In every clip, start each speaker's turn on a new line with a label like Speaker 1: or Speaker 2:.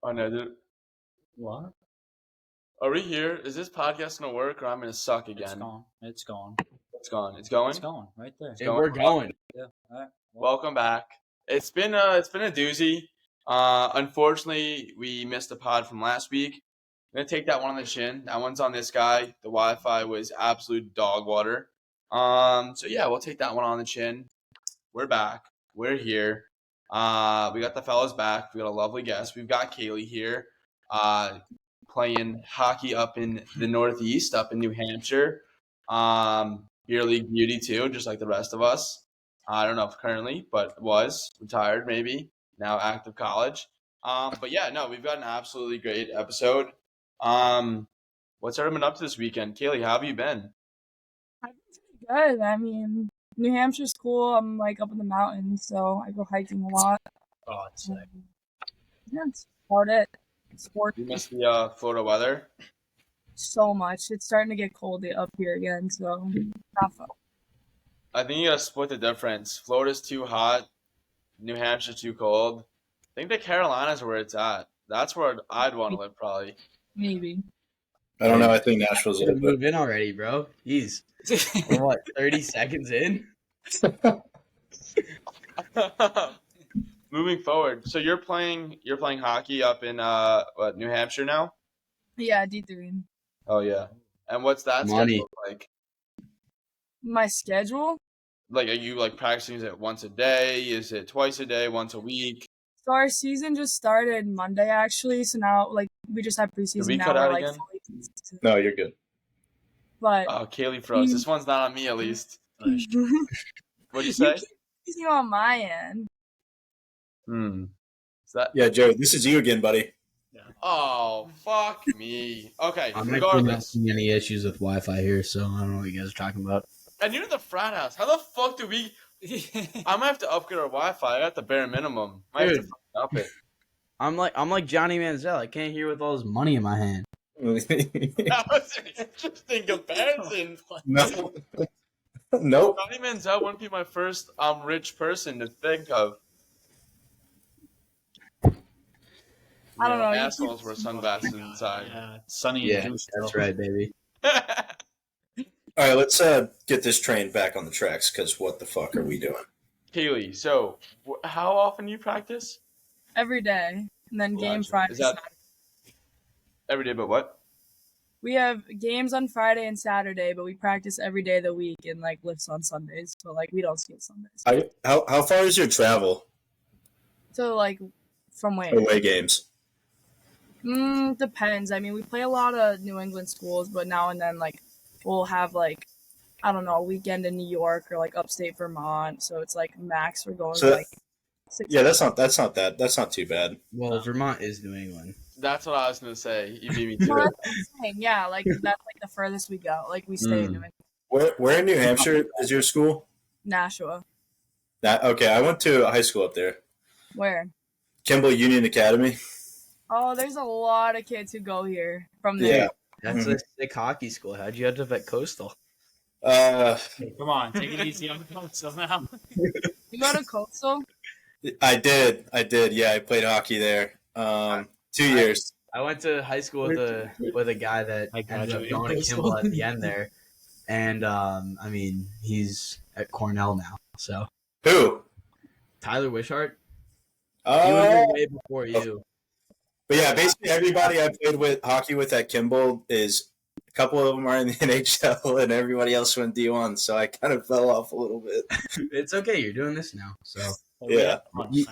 Speaker 1: Oh no, dude.
Speaker 2: What?
Speaker 1: Are we here? Is this podcast gonna work, or I'm gonna suck again?
Speaker 2: It's gone. It's gone.
Speaker 1: It's gone. It's going.
Speaker 2: It's gone right there.
Speaker 1: It's going.
Speaker 3: We're going.
Speaker 2: Yeah. All right.
Speaker 1: Welcome back. It's been a doozy. Unfortunately, we missed a pod from last week. I'm gonna take that one on the chin. That one's on this guy. The Wi-Fi was absolute dog water. So yeah, we'll take that one on the chin. We're back. We're here. We got the fellas back. We got a lovely guest. We've got Caeli here, playing hockey up in the Northeast, up in New Hampshire. Beer league beauty too, just like the rest of us. I don't know if currently, but was retired maybe, now active college. But yeah, no, we've got an absolutely great episode. What's everyone up to this weekend? Caeli, how have you been?
Speaker 4: I've been pretty good. I mean, New Hampshire's cool. I'm like up in the mountains, so I go hiking a lot.
Speaker 2: Oh, it's sick.
Speaker 4: Yeah, that's about it. Sport
Speaker 1: You miss the Florida weather?
Speaker 4: so much. It's starting to get cold up here again, so not fun.
Speaker 1: I think you gotta split the difference. Florida's too hot, New Hampshire's too cold. I think the Carolinas are where it's at. That's where I'd want to live, probably.
Speaker 4: Maybe.
Speaker 5: I don't know. I think Nashville's a little bit.
Speaker 3: Move in already, bro. Jeez. We're what, 30 seconds in?
Speaker 1: Moving forward, so you're playing hockey up in New Hampshire now?
Speaker 4: Yeah, D3.
Speaker 1: Oh yeah. And what's that
Speaker 3: Money.
Speaker 1: schedule like?
Speaker 4: My schedule?
Speaker 1: Like, are you like practicing? Is it once a day? Is it twice a day? Once a week?
Speaker 4: So our season just started Monday, actually. So now, like, we just have preseason.
Speaker 1: Did we
Speaker 4: now
Speaker 1: cut
Speaker 4: we're
Speaker 1: out
Speaker 4: like
Speaker 1: again?
Speaker 4: fully consistent.
Speaker 5: No, you're good.
Speaker 4: But
Speaker 1: Oh, Caeli froze. This one's not on me, at least. What'd you say?
Speaker 4: you on my end.
Speaker 1: Is that?
Speaker 5: Yeah, Joe, this is you again, buddy.
Speaker 1: Oh, fuck me. Okay,
Speaker 3: I'm actually not
Speaker 1: regardless.
Speaker 3: seeing any issues with Wi-Fi here, so I don't know what you guys are talking about.
Speaker 1: And you're in the frat house. How the fuck do we? I'm gonna have to upgrade our Wi-Fi. I got the bare minimum. I have to
Speaker 3: Dude.
Speaker 1: fucking up it.
Speaker 3: I'm like Johnny Manziel. I can't hear with all this money in my hand.
Speaker 1: That was an interesting comparison.
Speaker 5: No. Nope.
Speaker 1: Johnny Manziel wouldn't be my first rich person to think of.
Speaker 4: I don't know.
Speaker 1: Assholes wear sunglasses inside.
Speaker 2: Yeah, sunny
Speaker 3: Yeah,
Speaker 2: and juicy.
Speaker 3: that's right, baby.
Speaker 5: All right, let's get this train back on the tracks, because what the fuck are we doing?
Speaker 1: Caeli, so how often do you practice?
Speaker 4: Every day. And then game
Speaker 1: Gotcha.
Speaker 4: Friday.
Speaker 1: Is that every day, but what?
Speaker 4: We have games on Friday and Saturday, but we practice every day of the week and like lifts on Sundays. But like we don't skip Sundays.
Speaker 5: How far is your travel
Speaker 4: So like from where?
Speaker 5: away games?
Speaker 4: Depends. I mean, we play a lot of New England schools, but now and then like we'll have like I don't know, a weekend in New York or like upstate Vermont. So it's like max we're going
Speaker 5: So
Speaker 4: like 6
Speaker 5: Yeah, that's not too bad.
Speaker 3: Well, Vermont is New England.
Speaker 1: That's what I was gonna say. You beat me to
Speaker 4: No,
Speaker 1: it.
Speaker 4: that's what I'm saying. Yeah, like that's like the furthest we go. Like we stay in New England.
Speaker 5: Where in New Hampshire is your school?
Speaker 4: Nashua.
Speaker 5: Okay, I went to a high school up there,
Speaker 4: Where?
Speaker 5: Kimball Union Academy.
Speaker 4: Oh, there's a lot of kids who go here from there.
Speaker 5: Yeah.
Speaker 3: That's a sick hockey school. How'd you end up at Coastal?
Speaker 2: Hey, come on, take it easy on the console now.
Speaker 4: You go to Coastal?
Speaker 5: I did. Yeah, I played hockey there. 2 years.
Speaker 3: I went to high school with a guy that
Speaker 2: I
Speaker 3: ended up
Speaker 2: graduated
Speaker 3: going to
Speaker 2: high school.
Speaker 3: Kimball at the end there, and I mean he's at Cornell now. So
Speaker 5: Who?
Speaker 3: Tyler Wishart, he was
Speaker 5: Oh,
Speaker 3: way before you.
Speaker 5: but yeah, basically everybody I played with hockey with at Kimball is a couple of them are in the NHL, and everybody else went D1. So I kind of fell off a little bit.
Speaker 3: It's okay. You're doing this now, so
Speaker 5: Yeah.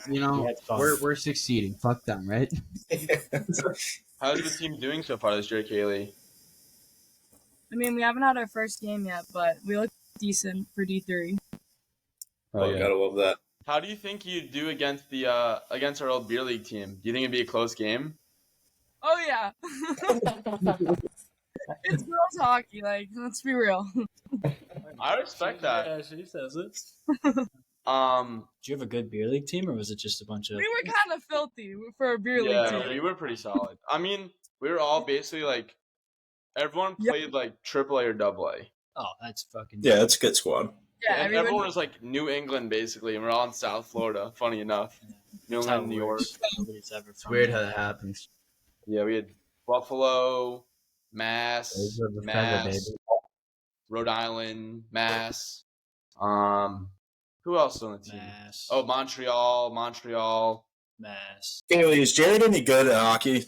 Speaker 3: you know
Speaker 2: We had fun.
Speaker 3: we're succeeding. Fuck them, right?
Speaker 1: How's the team doing so far this year, Caeli?
Speaker 4: I mean, we haven't had our first game yet, but we look decent for D3.
Speaker 5: Oh, gotta love that.
Speaker 1: How do you think you'd do against the against our old beer league team? Do you think it'd be a close game?
Speaker 4: Oh, yeah. It's girls hockey, like, let's be real.
Speaker 1: I respect that.
Speaker 2: Yeah, she says it. Did you have a good beer league team, or was it just a bunch of?
Speaker 4: We were kind of filthy for a beer league
Speaker 1: Yeah,
Speaker 4: team.
Speaker 1: we were pretty solid. I mean, we were all basically everyone
Speaker 4: Yep.
Speaker 1: played like AAA or AA.
Speaker 2: Oh, that's fucking.
Speaker 5: Yeah, that's a good squad.
Speaker 4: Yeah,
Speaker 1: and
Speaker 4: everybody.
Speaker 1: everyone was like New England basically, and we're all in South Florida. Funny enough, New
Speaker 2: That's how
Speaker 1: England,
Speaker 2: it
Speaker 1: New York.
Speaker 2: works. Nobody's ever
Speaker 3: It's
Speaker 2: from
Speaker 3: weird how
Speaker 2: there.
Speaker 3: that happens.
Speaker 1: Yeah, we had Buffalo,
Speaker 3: Those
Speaker 1: Mass,
Speaker 3: are the feather, baby.
Speaker 1: Rhode Island, Mass. Who else on the team?
Speaker 2: Mass.
Speaker 1: Oh, Montreal.
Speaker 2: Mass.
Speaker 5: Caeli, is Jared any good at hockey?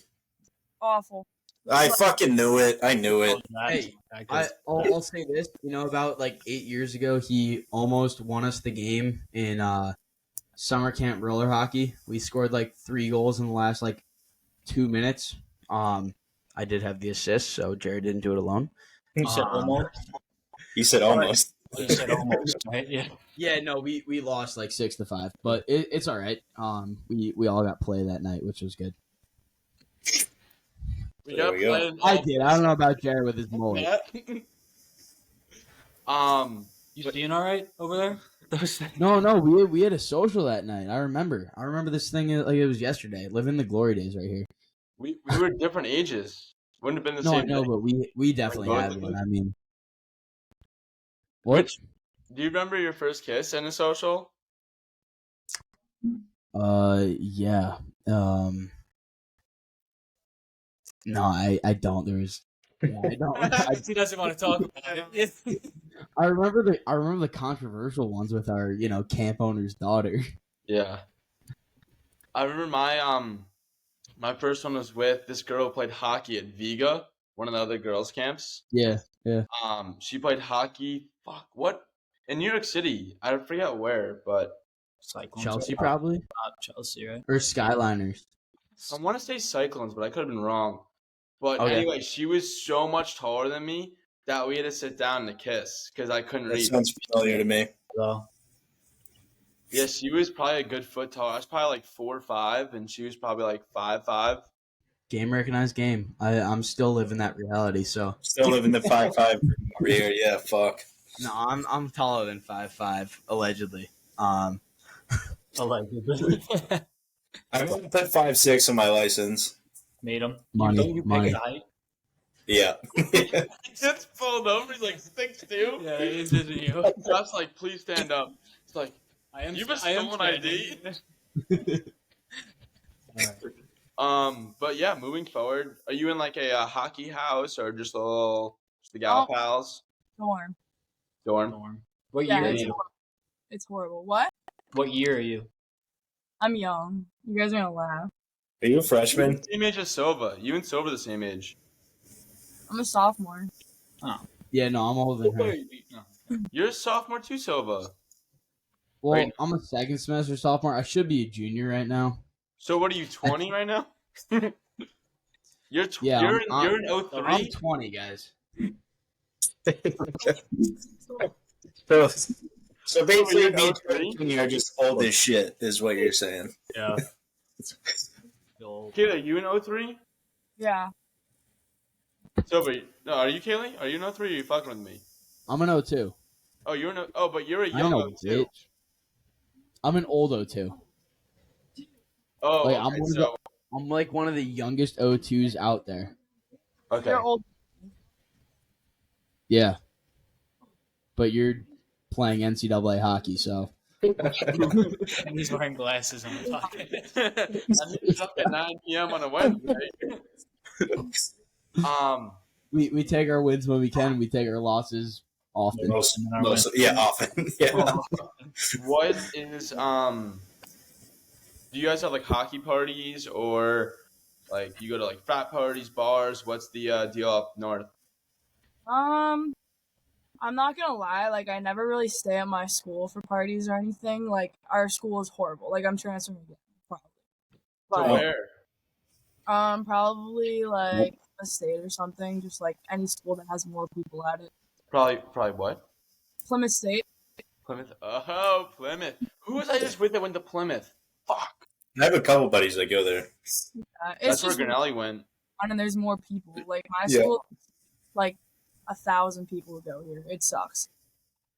Speaker 4: Awful.
Speaker 5: I fucking knew it. I knew it.
Speaker 3: Hey, I'll say this. About like 8 years ago, he almost won us the game in summer camp roller hockey. We scored like 3 goals in the last like 2 minutes. I did have the assist, so Jared didn't do it alone.
Speaker 2: You said almost.
Speaker 5: He said almost.
Speaker 2: You said almost, right? Yeah.
Speaker 3: Yeah, no, we lost like 6-5, but it's all right. We all got play that night, which was good.
Speaker 1: We
Speaker 5: There
Speaker 1: got
Speaker 5: we go.
Speaker 1: played.
Speaker 3: I did. I don't know about Jared with his mullet.
Speaker 2: You being all right over there? Those things.
Speaker 3: No, we had a social that night. I remember this thing like it was yesterday. Living the glory days right here.
Speaker 1: we were different ages. Wouldn't have been the
Speaker 3: No, I
Speaker 1: same.
Speaker 3: know,
Speaker 1: thing.
Speaker 3: but we definitely
Speaker 1: Both
Speaker 3: had
Speaker 1: of
Speaker 3: one.
Speaker 1: us?
Speaker 3: I mean, what?
Speaker 1: Do you remember your first kiss in a social?
Speaker 3: Yeah. No, I don't. There was. Yeah, I don't.
Speaker 2: He doesn't want to talk about it.
Speaker 3: I remember the controversial ones with our camp owner's daughter.
Speaker 1: Yeah. I remember my first one was with this girl who played hockey at Viga, one of the other girls' camps.
Speaker 3: Yeah.
Speaker 1: She played hockey. Fuck, what? In New York City. I forget where, but
Speaker 2: Cyclones.
Speaker 3: Chelsea probably
Speaker 2: Not Chelsea, right?
Speaker 3: or Skyliners.
Speaker 1: I want to say Cyclones, but I could have been wrong. But
Speaker 3: Okay.
Speaker 1: anyway, she was so much taller than me that we had to sit down to kiss because I couldn't
Speaker 5: That
Speaker 1: reach.
Speaker 5: sounds familiar to me.
Speaker 2: So,
Speaker 1: Yeah, she was probably a good foot tall. I was probably like 4'5", and she was probably like 5'5".
Speaker 3: Game recognized game. I'm still living that reality. So
Speaker 5: Still living the 5'5" career. Yeah, fuck.
Speaker 3: no, I'm taller than 5'5", allegedly.
Speaker 2: allegedly.
Speaker 5: I'm going to put 5'6" on my license.
Speaker 2: Made him.
Speaker 3: Money,
Speaker 2: You
Speaker 3: money.
Speaker 2: pick a height.
Speaker 5: Yeah.
Speaker 1: He gets pulled over. He's like 6'2".
Speaker 2: Yeah, it isn't you.
Speaker 1: Josh's like, please stand up. It's like,
Speaker 2: I am.
Speaker 1: you have a
Speaker 2: I am
Speaker 1: stolen ID?
Speaker 2: Alright.
Speaker 1: But yeah, moving forward, are you in like a hockey house or just the gal
Speaker 4: Oh.
Speaker 1: pals
Speaker 4: Dorm.
Speaker 1: dorm?
Speaker 2: Norm. What
Speaker 4: Yeah,
Speaker 2: year are
Speaker 4: it's
Speaker 2: you?
Speaker 4: It's horrible. What?
Speaker 2: What year are you?
Speaker 4: I'm young. You guys are gonna laugh.
Speaker 5: Are you a freshman?
Speaker 1: Same age as Sova. You and Sova are the same age.
Speaker 4: I'm a sophomore.
Speaker 3: Yeah, no, I'm older than her.
Speaker 1: You're a sophomore too, Sova.
Speaker 3: Well,
Speaker 1: Right.
Speaker 3: I'm a second semester sophomore. I should be a junior right now.
Speaker 1: So what are you, 20 right now? You're
Speaker 3: Yeah,
Speaker 1: you're
Speaker 3: I'm-
Speaker 1: in
Speaker 3: I'm
Speaker 1: 03.
Speaker 3: 20, guys.
Speaker 5: So basically,
Speaker 1: you're
Speaker 5: me
Speaker 1: 03?
Speaker 5: and you are just old as shit, is what you're saying.
Speaker 2: Yeah. Old.
Speaker 1: Kayla, you in 03?
Speaker 4: Yeah.
Speaker 1: Sova, no, are you Kaylee? Are you in 03 or are you fucking with me?
Speaker 3: I'm an 02.
Speaker 1: Oh, you're in but you're a
Speaker 3: I
Speaker 1: young
Speaker 3: know,
Speaker 1: 02.
Speaker 3: bitch. I'm an old 02.
Speaker 1: Oh,
Speaker 3: Like,
Speaker 1: okay,
Speaker 3: I'm like one of the youngest 02s out there.
Speaker 1: okay.
Speaker 4: You're old.
Speaker 3: Yeah. But you're playing NCAA hockey, so.
Speaker 2: And he's wearing glasses on the pocket.
Speaker 1: I mean, up at 9 p.m. on a Wednesday.
Speaker 3: We take our wins when we can. We take our losses often.
Speaker 5: Most, yeah, often. Yeah.
Speaker 1: What is do you guys have like hockey parties or like you go to like frat parties, bars? What's the deal up north?
Speaker 4: I'm not gonna lie, like I never really stay at my school for parties or anything. Like our school is horrible. Like I'm transferring again, probably.
Speaker 1: So
Speaker 4: But
Speaker 1: where?
Speaker 4: probably like a state or something, just like any school that has more people at it.
Speaker 1: Probably what?
Speaker 4: Plymouth State.
Speaker 1: Plymouth. Oh, Plymouth. Who was I just with that went to Plymouth? Fuck.
Speaker 5: I have a couple buddies that go there.
Speaker 4: It's
Speaker 1: That's where
Speaker 4: just
Speaker 1: Granelli went.
Speaker 4: fun and there's more people. Like my
Speaker 5: Yeah.
Speaker 4: school, like 1,000 people who go here. It sucks.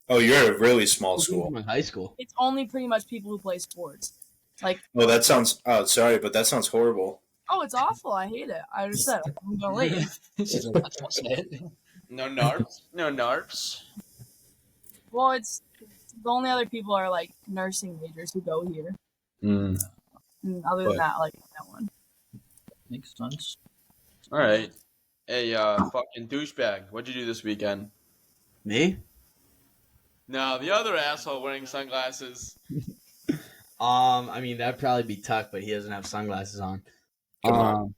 Speaker 5: Oh, you're a really small
Speaker 3: From
Speaker 5: school.
Speaker 3: my high school.
Speaker 4: It's only pretty much people who play sports. Like,
Speaker 5: Oh, that sounds. Oh, sorry, but that sounds horrible.
Speaker 4: oh, it's awful. I hate it. I just said I'm gonna leave.
Speaker 2: She's like, "That's it."
Speaker 1: No narps. No narps.
Speaker 4: Well, it's The only other people are like nursing majors who go here.
Speaker 1: Mm.
Speaker 4: And other than that, like that one.
Speaker 2: Makes sense.
Speaker 1: All right. Hey, fucking douchebag. What'd you do this weekend?
Speaker 3: Me?
Speaker 1: No, the other asshole wearing sunglasses.
Speaker 3: I mean that'd probably be Tuck, but he doesn't have sunglasses on.
Speaker 5: Come on.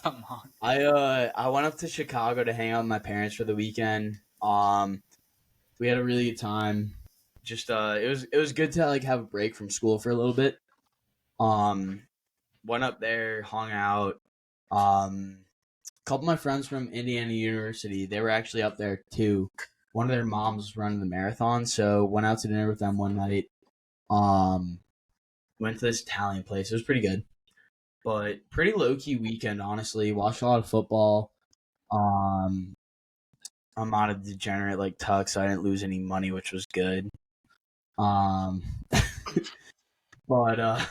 Speaker 2: Come on.
Speaker 3: I went up to Chicago to hang out with my parents for the weekend. We had a really good time. Just it was good to like have a break from school for a little bit. Went up there, hung out. A couple of my friends from Indiana University, they were actually up there too. One of their moms was running the marathon, so went out to dinner with them one night. Went to this Italian place. It was pretty good. But pretty low key weekend, honestly. Watched a lot of football. I'm not a degenerate like Tuck, so I didn't lose any money, which was good. Um, but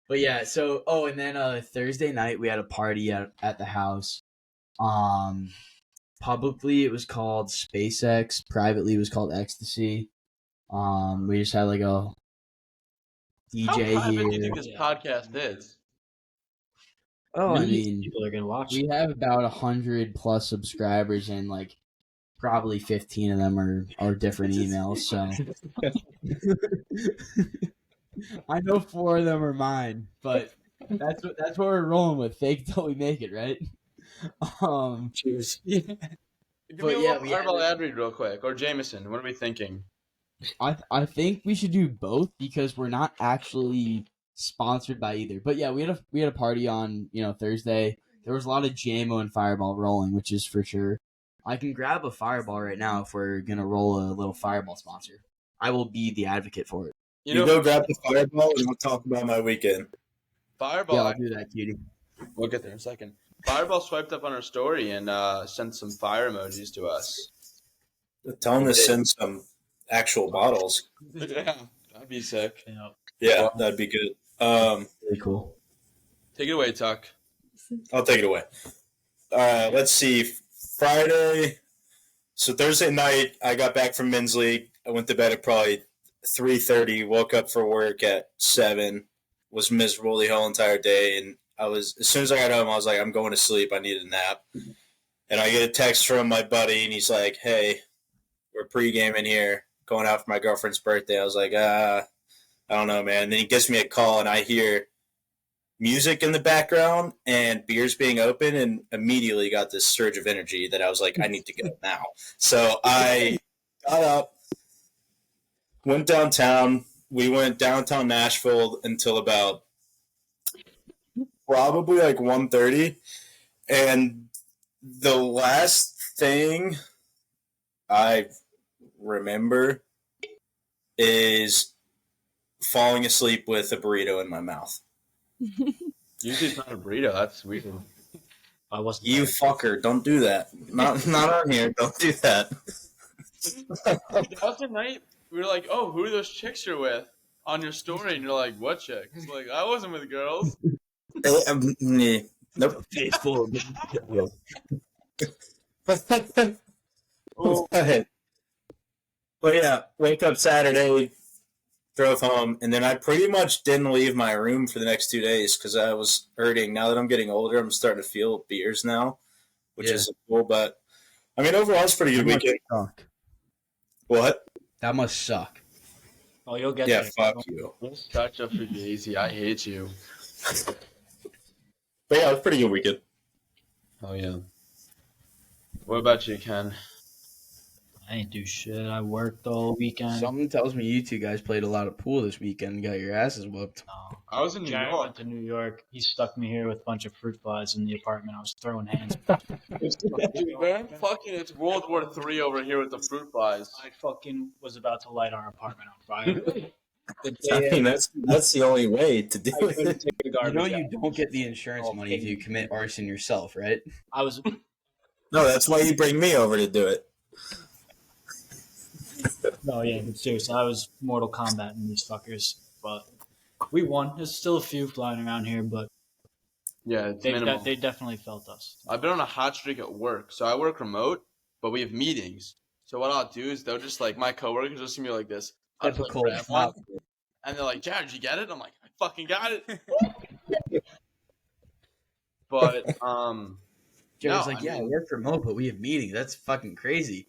Speaker 3: but yeah. So and then Thursday night we had a party at the house. Publicly it was called SpaceX. Privately it was called Ecstasy. We just had like a DJ
Speaker 1: How private
Speaker 3: here.
Speaker 1: do you think this podcast is?
Speaker 3: Oh, I
Speaker 2: Millions of
Speaker 3: mean,
Speaker 2: people are gonna watch.
Speaker 3: we have about 100+ subscribers, and like probably 15 of them are different emails. So I know 4 of them are mine, but that's what we're rolling with. Fake till we make it, right?
Speaker 2: Cheers.
Speaker 1: Give
Speaker 3: But
Speaker 1: me a
Speaker 3: yeah,
Speaker 1: little
Speaker 3: we had
Speaker 1: Fireball ad read real quick. Or Jameson, what are we thinking?
Speaker 3: I think we should do both because we're not actually sponsored by either. But yeah, we had a party on Thursday. There was a lot of JMO and Fireball rolling, which is for sure. I can grab a Fireball right now if we're gonna roll a little Fireball sponsor. I will be the advocate for it.
Speaker 5: You go grab the Fireball and we'll talk about my weekend.
Speaker 1: Fireball.
Speaker 3: Yeah, I'll do that, cutie.
Speaker 1: We'll get there in a second. Fireball swiped up on our story and sent some fire emojis to us.
Speaker 5: Tell them to send some actual bottles.
Speaker 1: Yeah, that'd be sick.
Speaker 5: Yeah, that'd be good.
Speaker 3: Really cool.
Speaker 1: Take it away, Tuck.
Speaker 5: I'll take it away. Let's see. Friday. So Thursday night, I got back from men's league. I went to bed at probably 3:30. Woke up for work at 7. Was miserable the whole entire day, and as soon as I got home, I was like, I'm going to sleep. I need a nap. And I get a text from my buddy, and he's like, "Hey, we're pre-gaming here, going out for my girlfriend's birthday." I was like, I don't know, man. And then he gives me a call, and I hear music in the background and beers being open, and immediately got this surge of energy that I was like, I need to go now. So I got up, went downtown. We went downtown Nashville until about probably like 1:30. And the last thing I remember is falling asleep with a burrito in my mouth.
Speaker 1: Usually it's not a burrito. That's weird.
Speaker 2: I wasn't.
Speaker 5: You fucker, don't do that. Not on here. Don't do that.
Speaker 1: The other night, we were like, "Oh, who are those chicks you're with?" On your story, and you're like, "What chicks?" Like, I wasn't with girls.
Speaker 5: Nope.
Speaker 3: Faithful.
Speaker 5: Go ahead. But yeah, wake up Saturday, drove home, and then I pretty much didn't leave my room for the next 2 days because I was hurting. Now that I'm getting older, I'm starting to feel beers now, which is cool. But I mean, overall, it's a pretty good weekend.
Speaker 3: Suck.
Speaker 5: What?
Speaker 3: That must suck.
Speaker 2: Oh, you'll get
Speaker 5: Yeah,
Speaker 2: there.
Speaker 5: fuck you.
Speaker 1: Such a fugazi. I hate you.
Speaker 5: But yeah, it was a pretty good weekend.
Speaker 1: Oh yeah. What about you, Ken?
Speaker 2: I ain't do shit. I worked all weekend.
Speaker 3: Something tells me you two guys played a lot of pool this weekend and got your asses whooped.
Speaker 2: No.
Speaker 1: I was in New
Speaker 2: Jared
Speaker 1: York.
Speaker 2: went to New York. He stuck me here with a bunch of fruit flies in the apartment. I was throwing hands.
Speaker 1: Dude, man, fucking, it's World War III over here with the fruit flies.
Speaker 2: I fucking was about to light our apartment on fire. The
Speaker 5: I
Speaker 2: day
Speaker 5: mean, that's the only way to do
Speaker 2: I couldn't
Speaker 5: it.
Speaker 2: take the garbage out.
Speaker 3: You don't get the insurance money if you commit arson yourself, right?
Speaker 2: I was
Speaker 5: No, that's why you bring me over to do it.
Speaker 2: no, yeah, but seriously, I was Mortal Kombat in these fuckers, but we won. There's still a few flying around here, but
Speaker 1: Yeah, it's minimal.
Speaker 2: they definitely felt us.
Speaker 1: I've been on a hot streak at work. So I work remote, but we have meetings. So what I'll do is they'll just like my coworkers will see me like this. I'll just like
Speaker 3: Typical.
Speaker 1: grab one, and they're like, "Jared, did you get it?" I'm like, "I fucking got it." But
Speaker 3: Jared's
Speaker 1: no,
Speaker 3: like,
Speaker 1: I
Speaker 3: yeah, I
Speaker 1: mean,
Speaker 3: work remote, but we have meetings. That's fucking crazy.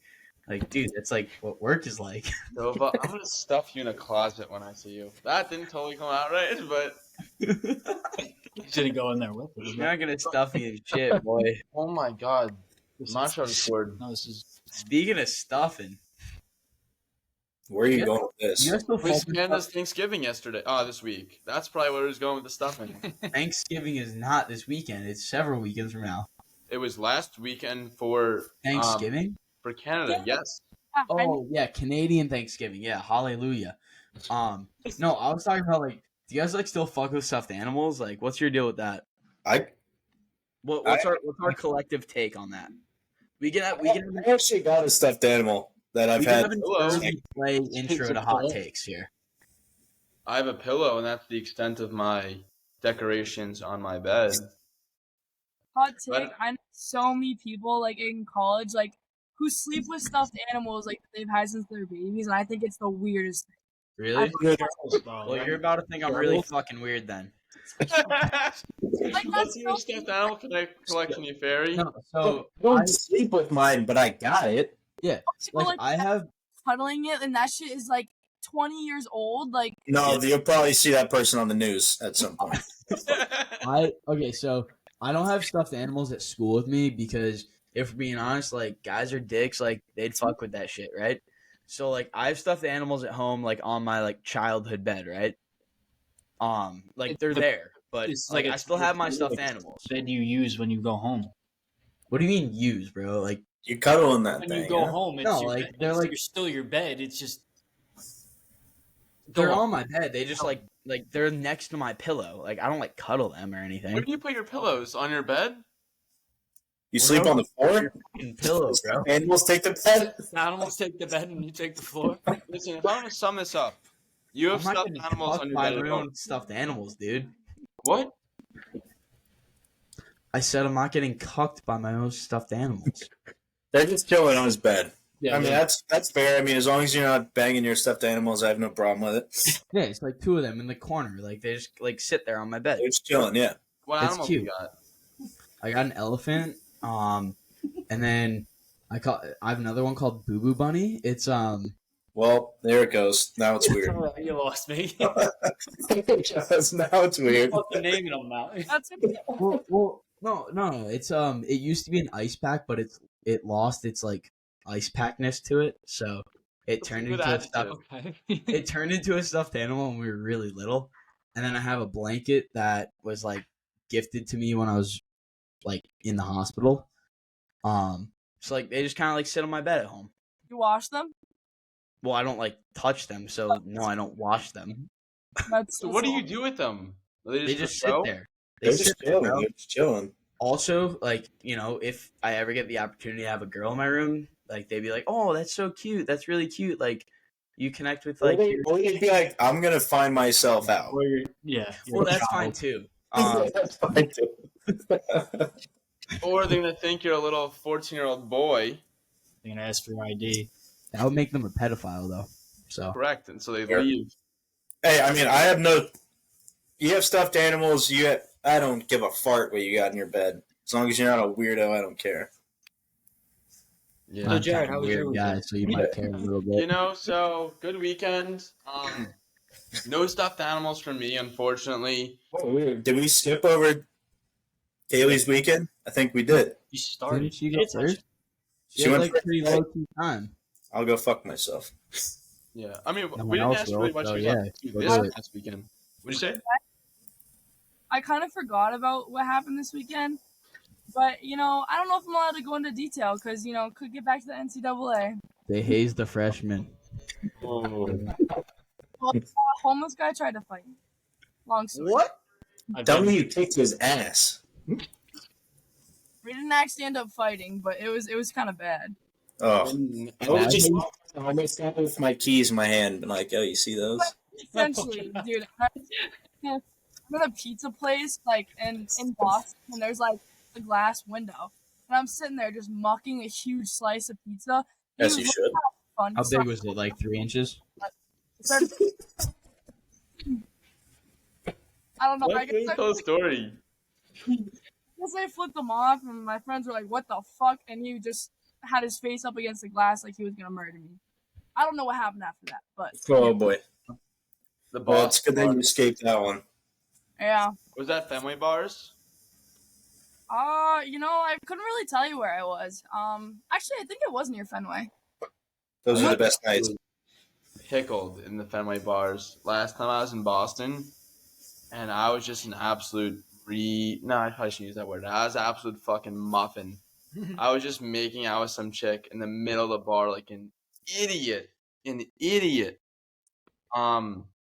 Speaker 3: Like, dude, that's like what work is like.
Speaker 1: Nova, I'm gonna stuff you in a closet when I see you. That didn't totally come out right, but
Speaker 2: You shouldn't go in there with it.
Speaker 3: You're not gonna stuff me in shit, boy.
Speaker 1: oh my god,
Speaker 2: This
Speaker 1: I'm not
Speaker 2: is-
Speaker 1: sure I scored.
Speaker 2: No, this is.
Speaker 3: Speaking of stuffing,
Speaker 5: Where are you
Speaker 3: Yeah.
Speaker 5: going with this?
Speaker 3: you're still
Speaker 1: We
Speaker 3: focused
Speaker 1: spent
Speaker 3: on
Speaker 1: this Thanksgiving yesterday. Oh, this week. That's probably where it was going with the stuffing.
Speaker 3: Thanksgiving is not this weekend. It's several weekends from now.
Speaker 1: It was last weekend for
Speaker 3: Thanksgiving?
Speaker 1: for Canada. Yes.
Speaker 3: Oh yeah, Canadian Thanksgiving. Yeah, hallelujah. No, I was talking about like, do you guys like still fuck with stuffed animals? Like, what's your deal with that?
Speaker 5: I
Speaker 3: What's our collective take on that? We can
Speaker 5: I actually got a stuffed animal that I've had.
Speaker 3: have an
Speaker 1: Hello.
Speaker 3: early play intro to hot takes here.
Speaker 1: I have a pillow, and that's the extent of my decorations on my bed.
Speaker 4: Hot take.
Speaker 1: But-
Speaker 4: I know so many people like in college like who sleep with stuffed animals like they've had since they're babies, and I think it's the weirdest thing.
Speaker 3: Really?
Speaker 2: Bro,
Speaker 3: Well, you're about to think I'm really fucking weird then.
Speaker 4: Like
Speaker 1: What's
Speaker 4: that's
Speaker 1: your
Speaker 4: so
Speaker 1: stuffed animal collection, you fairy?
Speaker 3: No, so
Speaker 5: I don't sleep with mine, but I got it.
Speaker 3: yeah, like I have.
Speaker 4: cuddling it, and that shit is like 20 years old. Like
Speaker 5: No, you'll probably see that person on the news at some point.
Speaker 3: So I don't have stuffed animals at school with me because if we're being honest, like guys are dicks, like they'd fuck with that shit, right? So like I have stuffed animals at home, like on my like childhood bed, right? Like they're there, but
Speaker 2: It's
Speaker 3: like
Speaker 2: like
Speaker 3: I
Speaker 2: a-
Speaker 3: still have my stuffed animals.
Speaker 2: That you use when you go home.
Speaker 3: What do you mean use, bro? Like
Speaker 5: You cuddle in that
Speaker 2: When
Speaker 5: thing.
Speaker 2: you go
Speaker 5: huh?
Speaker 2: home, it's
Speaker 3: No,
Speaker 2: your
Speaker 3: like,
Speaker 2: bed.
Speaker 3: they're like-
Speaker 2: You're still your bed. It's just
Speaker 3: they're
Speaker 2: Go on.
Speaker 3: on my bed. They just like they're next to my pillow. Like I don't like cuddle them or anything.
Speaker 1: Where do you put your pillows? On your bed?
Speaker 5: You sleep on the floor?
Speaker 3: Fucking pillow, bro.
Speaker 5: Animals take the bed?
Speaker 2: animals take the bed and you take the floor.
Speaker 1: Listen, if I want to sum this up, you have
Speaker 3: I'm not
Speaker 1: stuffed
Speaker 3: gonna
Speaker 1: animals
Speaker 3: fuck
Speaker 1: on your
Speaker 3: my
Speaker 1: bed at home.
Speaker 3: own stuffed animals, dude.
Speaker 1: What?
Speaker 3: I said I'm not getting cucked by my own stuffed animals.
Speaker 5: They're just chilling on his bed.
Speaker 2: Yeah,
Speaker 5: I mean, that's fair. I mean, as long as you're not banging your stuffed animals, I have no problem with it.
Speaker 3: Yeah, it's like two of them in the corner. Like they just like sit there on my bed.
Speaker 5: They're just chilling, yeah.
Speaker 1: What
Speaker 3: It's
Speaker 1: animals
Speaker 3: cute.
Speaker 1: you got?
Speaker 3: I got an elephant. And then I have another one called Boo Boo Bunny. It's
Speaker 5: Well, there it goes. Now it's weird.
Speaker 2: You lost me.
Speaker 5: Yes, now it's weird.
Speaker 2: Fucking naming them now.
Speaker 4: that's
Speaker 3: well, no. It's it used to be an ice pack, but it lost its like ice packness to it, so it turned
Speaker 1: Good
Speaker 3: into a
Speaker 1: attitude.
Speaker 3: stuffed.
Speaker 2: Okay.
Speaker 3: It turned into a stuffed animal when we were really little, and then I have a blanket that was like gifted to me when I was like in the hospital. So like they just kind of like sit on my bed at home.
Speaker 4: you wash them.
Speaker 3: Well, I don't like touch them, so no, I don't wash them.
Speaker 4: That's
Speaker 1: So what do you do with them? Are
Speaker 3: They just
Speaker 1: for
Speaker 3: sit
Speaker 1: show?
Speaker 3: there.
Speaker 5: They're
Speaker 3: They
Speaker 5: just
Speaker 3: sit there,
Speaker 5: chilling.
Speaker 3: bro.
Speaker 5: They're just chilling.
Speaker 3: Also, like, if I ever get the opportunity to have a girl in my room, like they'd be like, "Oh, that's so cute. That's really cute." Like, you connect with like.
Speaker 5: Or they'd be like, I'm going to find myself out.
Speaker 2: Or you're, yeah.
Speaker 3: Well, that's fine too.
Speaker 5: That's fine, too.
Speaker 1: Or they're gonna think you're a little 14-year-old boy.
Speaker 2: They're gonna ask for your ID.
Speaker 3: That would make them a pedophile, though. So
Speaker 1: Correct, and so they
Speaker 5: Sure.
Speaker 1: leave.
Speaker 5: Hey, I mean, I have no. You have stuffed animals. I don't give a fart what you got in your bed. As long as you're not a weirdo, I don't care.
Speaker 1: Yeah.
Speaker 2: So, Jared, how was
Speaker 3: weird
Speaker 2: your
Speaker 3: guy,
Speaker 2: weekend?
Speaker 3: so you might care a little bit.
Speaker 1: You know, so good weekend. No stuffed animals for me, unfortunately.
Speaker 5: Did we skip over Caeli's weekend? I think we did.
Speaker 2: You started.
Speaker 3: Didn't she go
Speaker 2: It's
Speaker 3: first? She
Speaker 5: She
Speaker 3: had
Speaker 5: went
Speaker 3: like
Speaker 5: first.
Speaker 3: pretty low key time.
Speaker 5: I'll go fuck myself.
Speaker 1: Yeah, I mean,
Speaker 3: No
Speaker 1: we
Speaker 3: one
Speaker 1: didn't
Speaker 3: else
Speaker 1: ask
Speaker 3: will,
Speaker 1: really what
Speaker 3: so
Speaker 1: you
Speaker 3: yeah,
Speaker 1: got to do
Speaker 3: go
Speaker 1: this
Speaker 3: do it.
Speaker 1: past weekend. What'd you say?
Speaker 4: I kind of forgot about what happened this weekend, but I don't know if I'm allowed to go into detail because could get back to the NCAA.
Speaker 3: They hazed the freshman.
Speaker 4: Well, a homeless guy tried to fight me. Long story.
Speaker 5: What?
Speaker 2: I've
Speaker 5: Tell
Speaker 2: been-
Speaker 5: me you kicked his ass.
Speaker 4: We didn't actually end up fighting, but it was kind of bad.
Speaker 5: Oh. I was just
Speaker 3: Imagine-
Speaker 5: almost standing with my keys in my hand, and like, oh, you see those?
Speaker 4: Essentially, dude, I'm at a pizza place like in Boston, and there's like a glass window, and I'm sitting there just mucking a huge slice of pizza, He
Speaker 5: As
Speaker 4: was
Speaker 5: you
Speaker 4: like,
Speaker 5: should.
Speaker 4: fun.
Speaker 3: How big was it? Like 3 inches?
Speaker 4: Started, I don't know. I
Speaker 1: Let's
Speaker 4: guess
Speaker 1: tell a story.
Speaker 4: I flipped him off, and my friends were like, "What the fuck?" And he just had his face up against the glass like he was gonna murder me. I don't know what happened after that, but
Speaker 5: Oh boy.
Speaker 1: The
Speaker 5: Well,
Speaker 1: boss.
Speaker 5: it's good that you escaped that one.
Speaker 4: yeah.
Speaker 1: Was that Fenway Bars?
Speaker 4: I couldn't really tell you where I was. Actually, I think it was near Fenway.
Speaker 5: Those are the best nights.
Speaker 1: Pickled in the Fenway Bars. Last time I was in Boston, and I was just an absolute no, I probably shouldn't use that word. I was an absolute fucking muffin. I was just making out with some chick in the middle of the bar like an idiot. An idiot.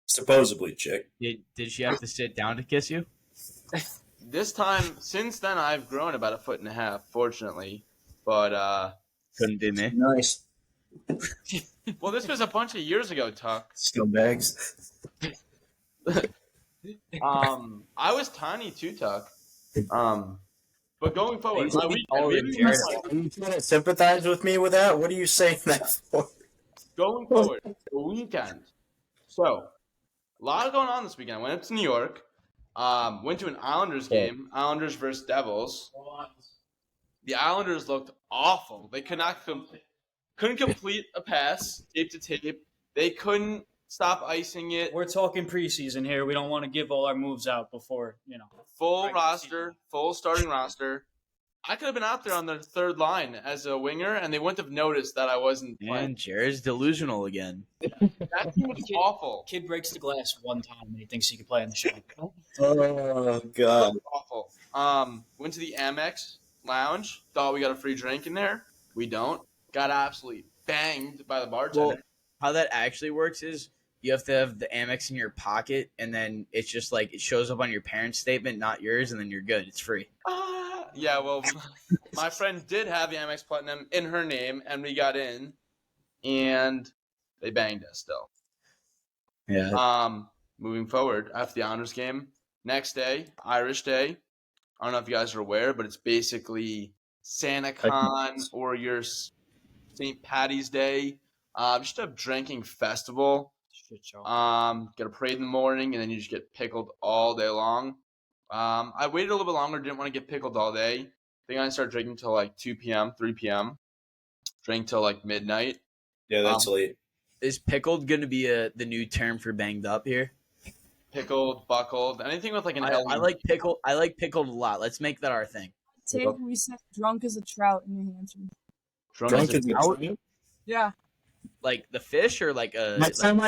Speaker 5: Supposedly, chick.
Speaker 3: Did she have to sit down to kiss you?
Speaker 1: This time, since then, I've grown about 1.5 feet, fortunately. But,
Speaker 3: Couldn't be me.
Speaker 5: Nice.
Speaker 1: well, this was a bunch of years ago, Tuck.
Speaker 5: Scumbags.
Speaker 1: I was tiny too, Tuck. But going forward,
Speaker 3: used to
Speaker 1: my
Speaker 3: be
Speaker 1: weekend,
Speaker 3: taller
Speaker 1: maybe
Speaker 3: than
Speaker 1: we
Speaker 3: Jared.
Speaker 1: might-
Speaker 5: Are you trying to sympathize with me with that? What are you saying that for?
Speaker 1: going forward, the weekend. So, a lot going on this weekend. I went up to New York. Went to an Islanders game, Islanders versus Devils. The Islanders looked awful. They couldn't complete a pass, tape to tape. They couldn't stop icing it.
Speaker 2: We're talking preseason here. We don't want to give all our moves out before,
Speaker 1: Full
Speaker 2: regular
Speaker 1: roster,
Speaker 2: season.
Speaker 1: full starting roster. I could have been out there on the third line as a winger, and they wouldn't have noticed that I wasn't playing.
Speaker 3: And Jared's delusional again.
Speaker 1: That team was awful.
Speaker 2: Kid breaks the glass one time and he thinks he can play in the show.
Speaker 5: Oh, God.
Speaker 1: Awful. Went to the Amex lounge. Thought we got a free drink in there. We don't. Got absolutely banged by the bartender.
Speaker 3: Well, how that actually works is you have to have the Amex in your pocket, and then it's just like it shows up on your parents' statement, not yours, and then you're good. It's free.
Speaker 1: Yeah, well, my friend did have the Amex Platinum in her name, and we got in, and they banged us still.
Speaker 3: Yeah.
Speaker 1: Moving forward, after the honors game, next day, Irish Day. I don't know if you guys are aware, but it's basically SantaCon or your St. Patty's Day. Just a drinking festival.
Speaker 2: Shit show.
Speaker 1: Get a parade in the morning, and then you just get pickled all day long. I waited a little bit longer. Didn't want to get pickled all day. I think I started drinking till like 2 p.m., 3 p.m. Drank till like midnight.
Speaker 5: Yeah, that's late.
Speaker 3: Is pickled going to be the new term for banged up here?
Speaker 1: Pickled, buckled, anything with like an
Speaker 3: I
Speaker 1: L.
Speaker 3: like pickled. I like pickled a lot. Let's make that our thing.
Speaker 4: Tape, we said drunk as a trout in New Hampshire.
Speaker 1: Drunk as a
Speaker 3: out?
Speaker 4: Yeah.
Speaker 3: Like the fish or like a
Speaker 5: Next time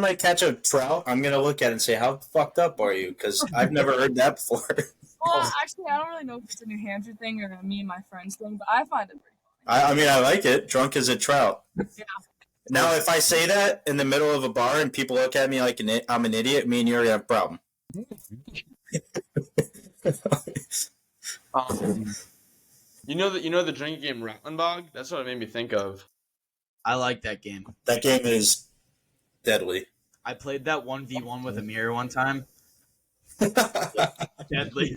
Speaker 5: I catch a trout, I'm gonna look at it and say, "How fucked up are you?" Because I've never heard that before.
Speaker 4: Well, actually, I don't really know if it's a New Hampshire thing or a me and my friends thing, but I find it pretty
Speaker 5: I mean, I like it. Drunk as a trout.
Speaker 4: Yeah.
Speaker 5: Now, if I say that in the middle of a bar and people look at me like I'm an idiot, me and you already have a problem.
Speaker 1: You know the drinking game Rattlebog? That's what it made me think of.
Speaker 3: I like that game.
Speaker 5: That game is deadly.
Speaker 3: I played that 1v1 with Amir one time. Deadly.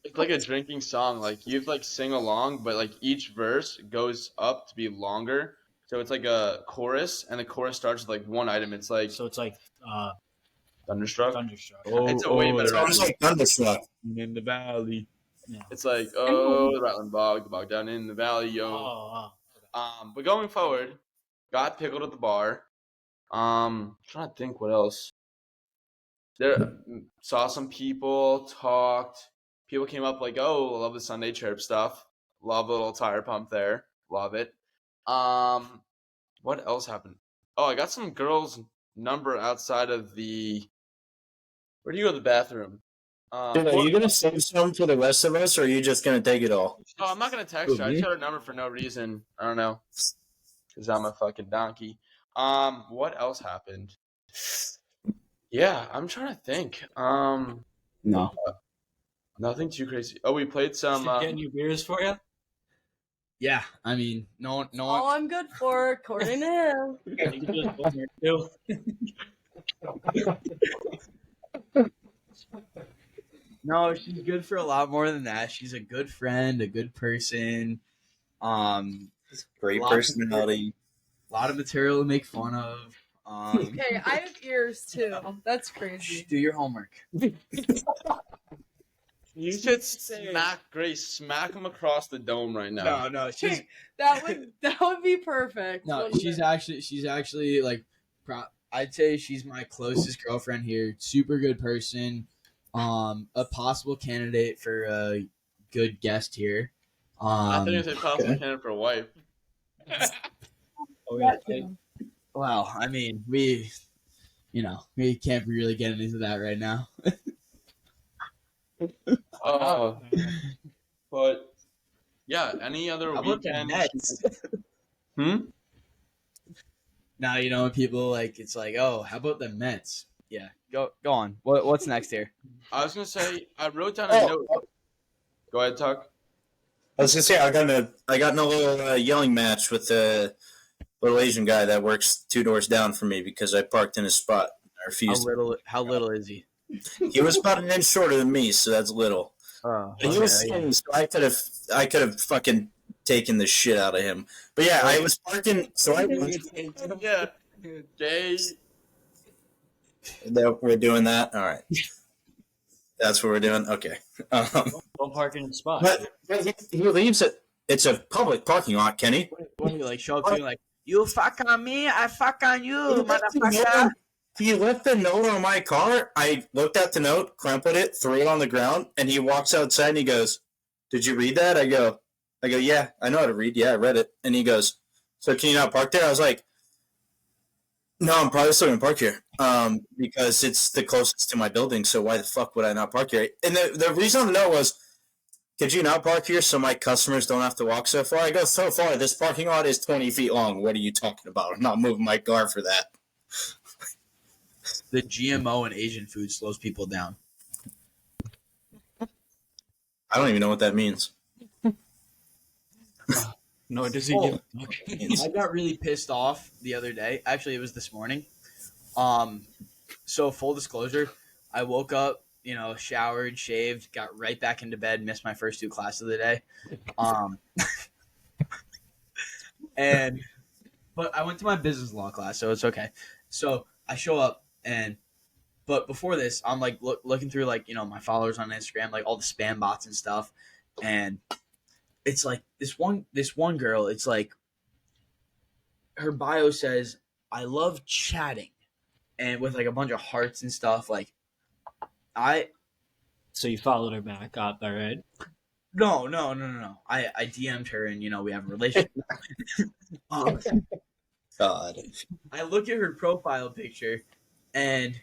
Speaker 1: It's like a drinking song. Like you have to like sing along, but like each verse goes up to be longer. So it's like a chorus, and the chorus starts with like one item. It's like
Speaker 2: So it's like
Speaker 1: Thunderstruck.
Speaker 2: Thunderstruck.
Speaker 1: It's a way better.
Speaker 5: Sounds like Thunderstruck.
Speaker 3: In the valley.
Speaker 1: It's like the Rattling Bog, the bog down in the valley, yo.
Speaker 2: Oh.
Speaker 1: But going forward, got pickled at the bar. Trying to think what else. There saw some people, talked. People came up like, "Oh, I love the Sunday chirp stuff. Love the little tire pump there. Love it." What else happened? Oh, I got some girls' number outside of the. Where do you go to the bathroom?
Speaker 5: Dude, are you gonna save some for the rest of us, or are you just gonna take it all?
Speaker 1: Oh, I'm not gonna text her. I just got her number for no reason. I don't know, because I'm a fucking donkey. What else happened? Yeah, I'm trying to think.
Speaker 3: No.
Speaker 1: Nothing too crazy. Oh, we played some.
Speaker 2: Getting you beers for you?
Speaker 3: Yeah, I mean, no one.
Speaker 4: All I'm good for, according to him.
Speaker 2: You can just go there, too.
Speaker 3: No, she's good for a lot more than that. She's a good friend, a good person.
Speaker 5: Great
Speaker 3: Lots of-
Speaker 5: personality.
Speaker 3: A lot of material to make fun of.
Speaker 4: Hey, I have ears too. That's crazy.
Speaker 3: Do your homework.
Speaker 1: You should smack Grace, smack him across the dome right now.
Speaker 3: No, she's
Speaker 4: That would be perfect.
Speaker 3: no,
Speaker 4: wouldn't
Speaker 3: she's
Speaker 4: it?
Speaker 3: actually like, I'd say she's my closest girlfriend here. Super good person. A possible candidate for a good guest here.
Speaker 1: I think it's a possible candidate for a wife.
Speaker 2: Oh, yeah.
Speaker 3: Well, I mean, we can't be really getting into that right now.
Speaker 1: But yeah, any other
Speaker 3: How about the
Speaker 1: weekend?
Speaker 3: Mets? Now when people like it's like, oh, how about the Mets? Yeah, go on. What's next here?
Speaker 1: I was gonna say I wrote down a note. Go ahead, Tuck.
Speaker 5: I was gonna say I got in a little yelling match with a little Asian guy that works 2 doors down from me because I parked in his spot. I refused.
Speaker 3: How little is he?
Speaker 5: He was about an inch shorter than me, so that's little.
Speaker 3: Oh,
Speaker 5: But he was skinny, so I could have fucking taken the shit out of him. But yeah, I was parking. So I
Speaker 1: Yeah, Jay.
Speaker 5: We're doing that. All right, that's what we're doing. Okay.
Speaker 2: Don't park in the spot.
Speaker 5: But he leaves it. It's a public parking lot, Kenny.
Speaker 3: when you like show up to you like, you fuck on me, I fuck on you, motherfucker.
Speaker 5: He left the note on my car. I looked at the note, crumpled it, threw it on the ground, and he walks outside and he goes, "Did you read that?" I go, "Yeah, I know how to read. Yeah, I read it." And he goes, "So can you not park there?" I was like, "No, I'm probably still gonna park here, because it's the closest to my building. So why the fuck would I not park here?" And the reason on the note was, "Could you not park here so my customers don't have to walk so far?" I go, "So far, this parking lot is 20 feet long. What are you talking about? I'm not moving my car for that."
Speaker 3: The GMO and Asian food slows people down.
Speaker 5: I don't even know what that means.
Speaker 2: No, does he
Speaker 3: Oh.
Speaker 2: give
Speaker 3: I got really pissed off the other day. Actually, it was this morning. So full disclosure, I woke up, showered, shaved, got right back into bed, missed my first 2 classes of the day. But I went to my business law class, so it's okay. So I show up but before this, I'm like looking through my followers on Instagram, like all the spam bots and stuff, and it's like this one girl. It's like her bio says, "I love chatting," and with like a bunch of hearts and stuff. Like
Speaker 2: So you followed her back, got that right?
Speaker 3: no. I DM'd her and we have a relationship.
Speaker 5: God.
Speaker 3: I look at her profile picture, and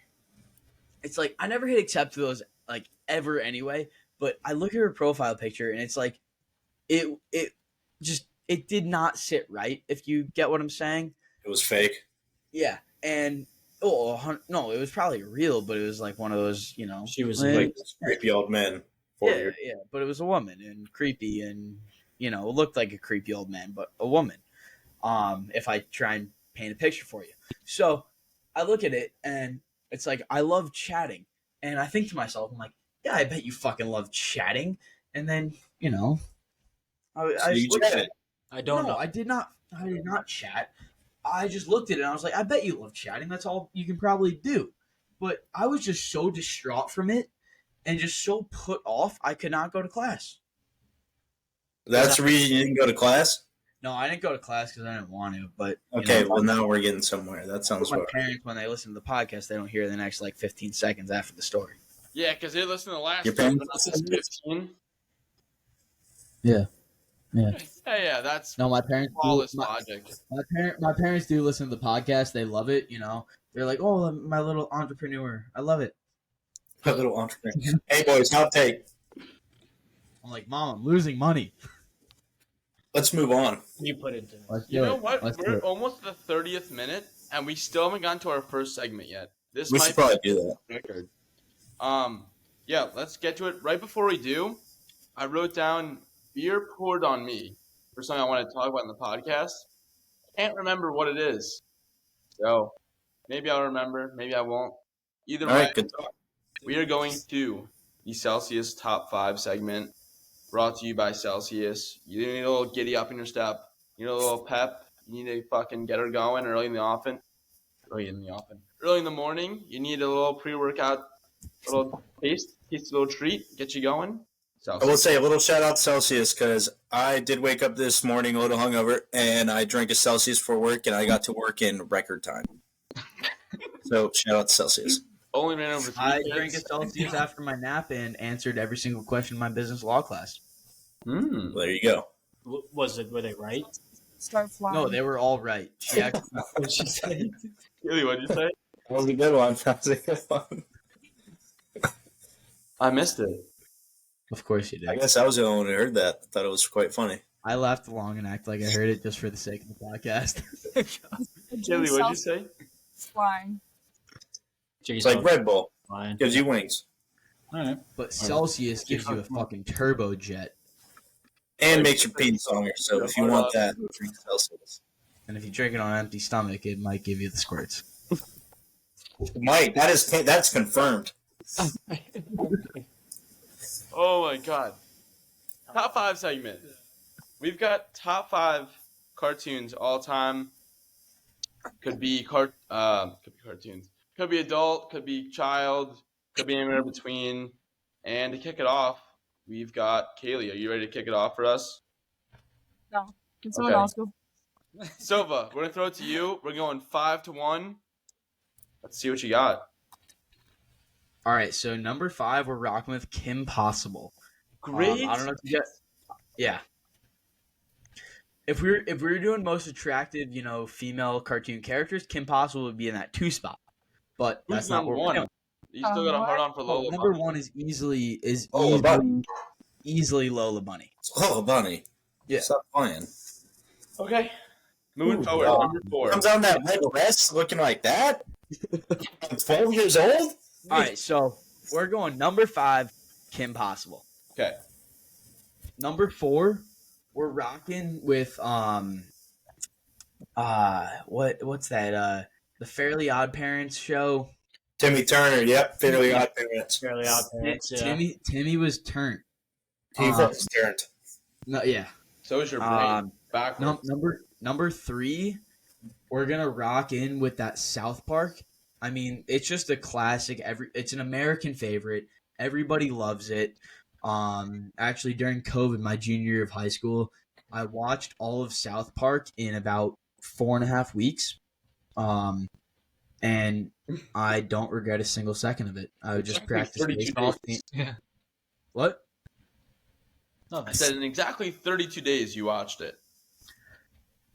Speaker 3: it's like I never hit accept to those like ever anyway. But I look at her profile picture, and it's like it did not sit right. If you get what I'm saying.
Speaker 5: It was fake.
Speaker 3: Yeah, and no, it was probably real, but it was like one of those,
Speaker 2: She was
Speaker 3: like,
Speaker 5: Creepy old men.
Speaker 3: yeah, but it was a woman and creepy, and it looked like a creepy old man, but a woman. If I try and paint a picture for you, so I look at it and it's like I love chatting, and I think to myself, I'm like, yeah, I bet you fucking love chatting, and then I
Speaker 5: you
Speaker 3: just looked at
Speaker 5: chatted.
Speaker 3: it.
Speaker 2: I don't know.
Speaker 3: I did not chat. I just looked at it and I was like, I bet you love chatting. That's all you can probably do. But I was just so distraught from it and just so put off, I could not go to class.
Speaker 5: That's the reason you didn't go to class?
Speaker 3: No, I didn't go to class because I didn't want to. But
Speaker 5: Okay, well, now we're getting somewhere. That sounds
Speaker 3: my
Speaker 5: right.
Speaker 3: parents, when they listen to the podcast, they don't hear the next 15 seconds after the story.
Speaker 1: Yeah, because they listened to the last
Speaker 5: Your
Speaker 1: one,
Speaker 5: parents
Speaker 1: but not this
Speaker 5: listen
Speaker 1: 15.
Speaker 3: Yeah.
Speaker 1: Yeah, that's
Speaker 3: No, my parents.
Speaker 1: flawless
Speaker 3: My,
Speaker 1: logic.
Speaker 3: my parents do listen to the podcast. They love it. They're like, oh, my little entrepreneur. I love it.
Speaker 5: A little entrepreneur. Hey, boys, hot take.
Speaker 3: I'm like, Mom, I'm losing money.
Speaker 5: Let's move on.
Speaker 2: You put it in.
Speaker 3: Let's do
Speaker 1: You know
Speaker 3: it.
Speaker 1: what?
Speaker 3: Let's do
Speaker 1: We're
Speaker 3: it.
Speaker 1: almost at the 30th minute, and we still haven't gotten to our first segment yet. This
Speaker 5: We
Speaker 1: might
Speaker 5: should probably do that.
Speaker 1: be a record. Yeah, let's get to it. Right before we do, I wrote down beer poured on me for something I want to talk about in the podcast. Can't remember what it is. So maybe I'll remember, maybe I won't. Either
Speaker 5: All
Speaker 1: way,
Speaker 5: right, good talk.
Speaker 1: we are going to the Celsius Top 5 segment brought to you by Celsius. You need a little giddy up in your step. You need a little pep. You need to fucking get her going early in the often. Early in the morning. You need a little pre-workout, little taste, a little treat, get you going.
Speaker 5: I will say a little shout out to Celsius because I did wake up this morning a little hungover and I drank a Celsius for work and I got to work in record time. So shout out to Celsius.
Speaker 1: Only ran over 3
Speaker 3: I
Speaker 1: kids.
Speaker 3: drank a Celsius after my nap and answered every single question in my business law class.
Speaker 5: Well, there you go.
Speaker 2: Were they right?
Speaker 4: Start flying.
Speaker 3: No, they were all right. She actually,
Speaker 2: What'd she say?
Speaker 1: Caeli, what'd you say?
Speaker 5: That was a good one. That was a good one.
Speaker 1: I missed it.
Speaker 3: of course you
Speaker 5: I
Speaker 3: did.
Speaker 5: guess I was the only one who heard that. I thought it was quite funny.
Speaker 3: I laughed along and acted like I heard it just for the sake of the podcast.
Speaker 1: Caeli, what'd you say?
Speaker 4: Flying.
Speaker 5: It's like Red Bull.
Speaker 2: Fine.
Speaker 5: Gives you wings.
Speaker 2: All right.
Speaker 3: But Celsius gives you a fucking turbo jet.
Speaker 5: And makes your pee longer. So if you want that, drink Celsius.
Speaker 3: And if you drink it on an empty stomach, it might give you the squirts.
Speaker 5: Mike, that's confirmed.
Speaker 1: Oh my god. Top 5 segment. We've got top 5 cartoons all time. Could be cartoons. Could be adult, could be child, could be anywhere in between. And to kick it off, we've got Caeli. Are you ready to kick it off for us?
Speaker 4: No. Can someone
Speaker 1: Okay.
Speaker 4: else go?
Speaker 1: Sova, we're gonna throw it to you. We're going 5-1. Let's see what you got.
Speaker 3: All right, so number 5, we're rocking with Kim Possible.
Speaker 1: Great.
Speaker 3: I don't know if you guys. Yeah. If we were doing most attractive, female cartoon characters, Kim Possible would be in that 2 spot. But
Speaker 1: Who's
Speaker 3: that's not
Speaker 1: number
Speaker 3: what we're
Speaker 1: 1?
Speaker 3: doing.
Speaker 1: You still got a hard on for Lola.
Speaker 3: Number
Speaker 1: Bunny.
Speaker 3: 1 is
Speaker 5: Lola Bunny.
Speaker 3: easily Lola Bunny.
Speaker 5: Oh, Bunny.
Speaker 3: Yeah.
Speaker 5: Stop playing.
Speaker 1: Okay. Moving
Speaker 3: Ooh,
Speaker 1: forward,
Speaker 5: wow.
Speaker 1: number 4.
Speaker 5: Comes on that red dress looking like that? I'm 12 years old?
Speaker 3: All right, so we're going number 5, Kim Possible.
Speaker 1: Okay.
Speaker 3: Number 4, we're rocking with what's that? The Fairly Odd Parents show.
Speaker 5: Timmy Turner, yep. Fairly Odd Parents.
Speaker 2: Fairly Odd Parents. Yeah.
Speaker 3: Timmy was turned.
Speaker 5: He was turned.
Speaker 3: No, yeah.
Speaker 1: So is your brain.
Speaker 3: No,
Speaker 1: Backwards.
Speaker 3: number 3, we're gonna rock in with that South Park. I mean, it's just a classic. It's an American favorite. Everybody loves it. Actually, during COVID, my junior year of high school, I watched all of South Park in about 4.5 weeks. And I don't regret a single second of it. I would just practice
Speaker 1: 32
Speaker 3: baseball.
Speaker 1: days.
Speaker 2: Yeah.
Speaker 3: What?
Speaker 2: No,
Speaker 1: I said in exactly 32 days you watched it.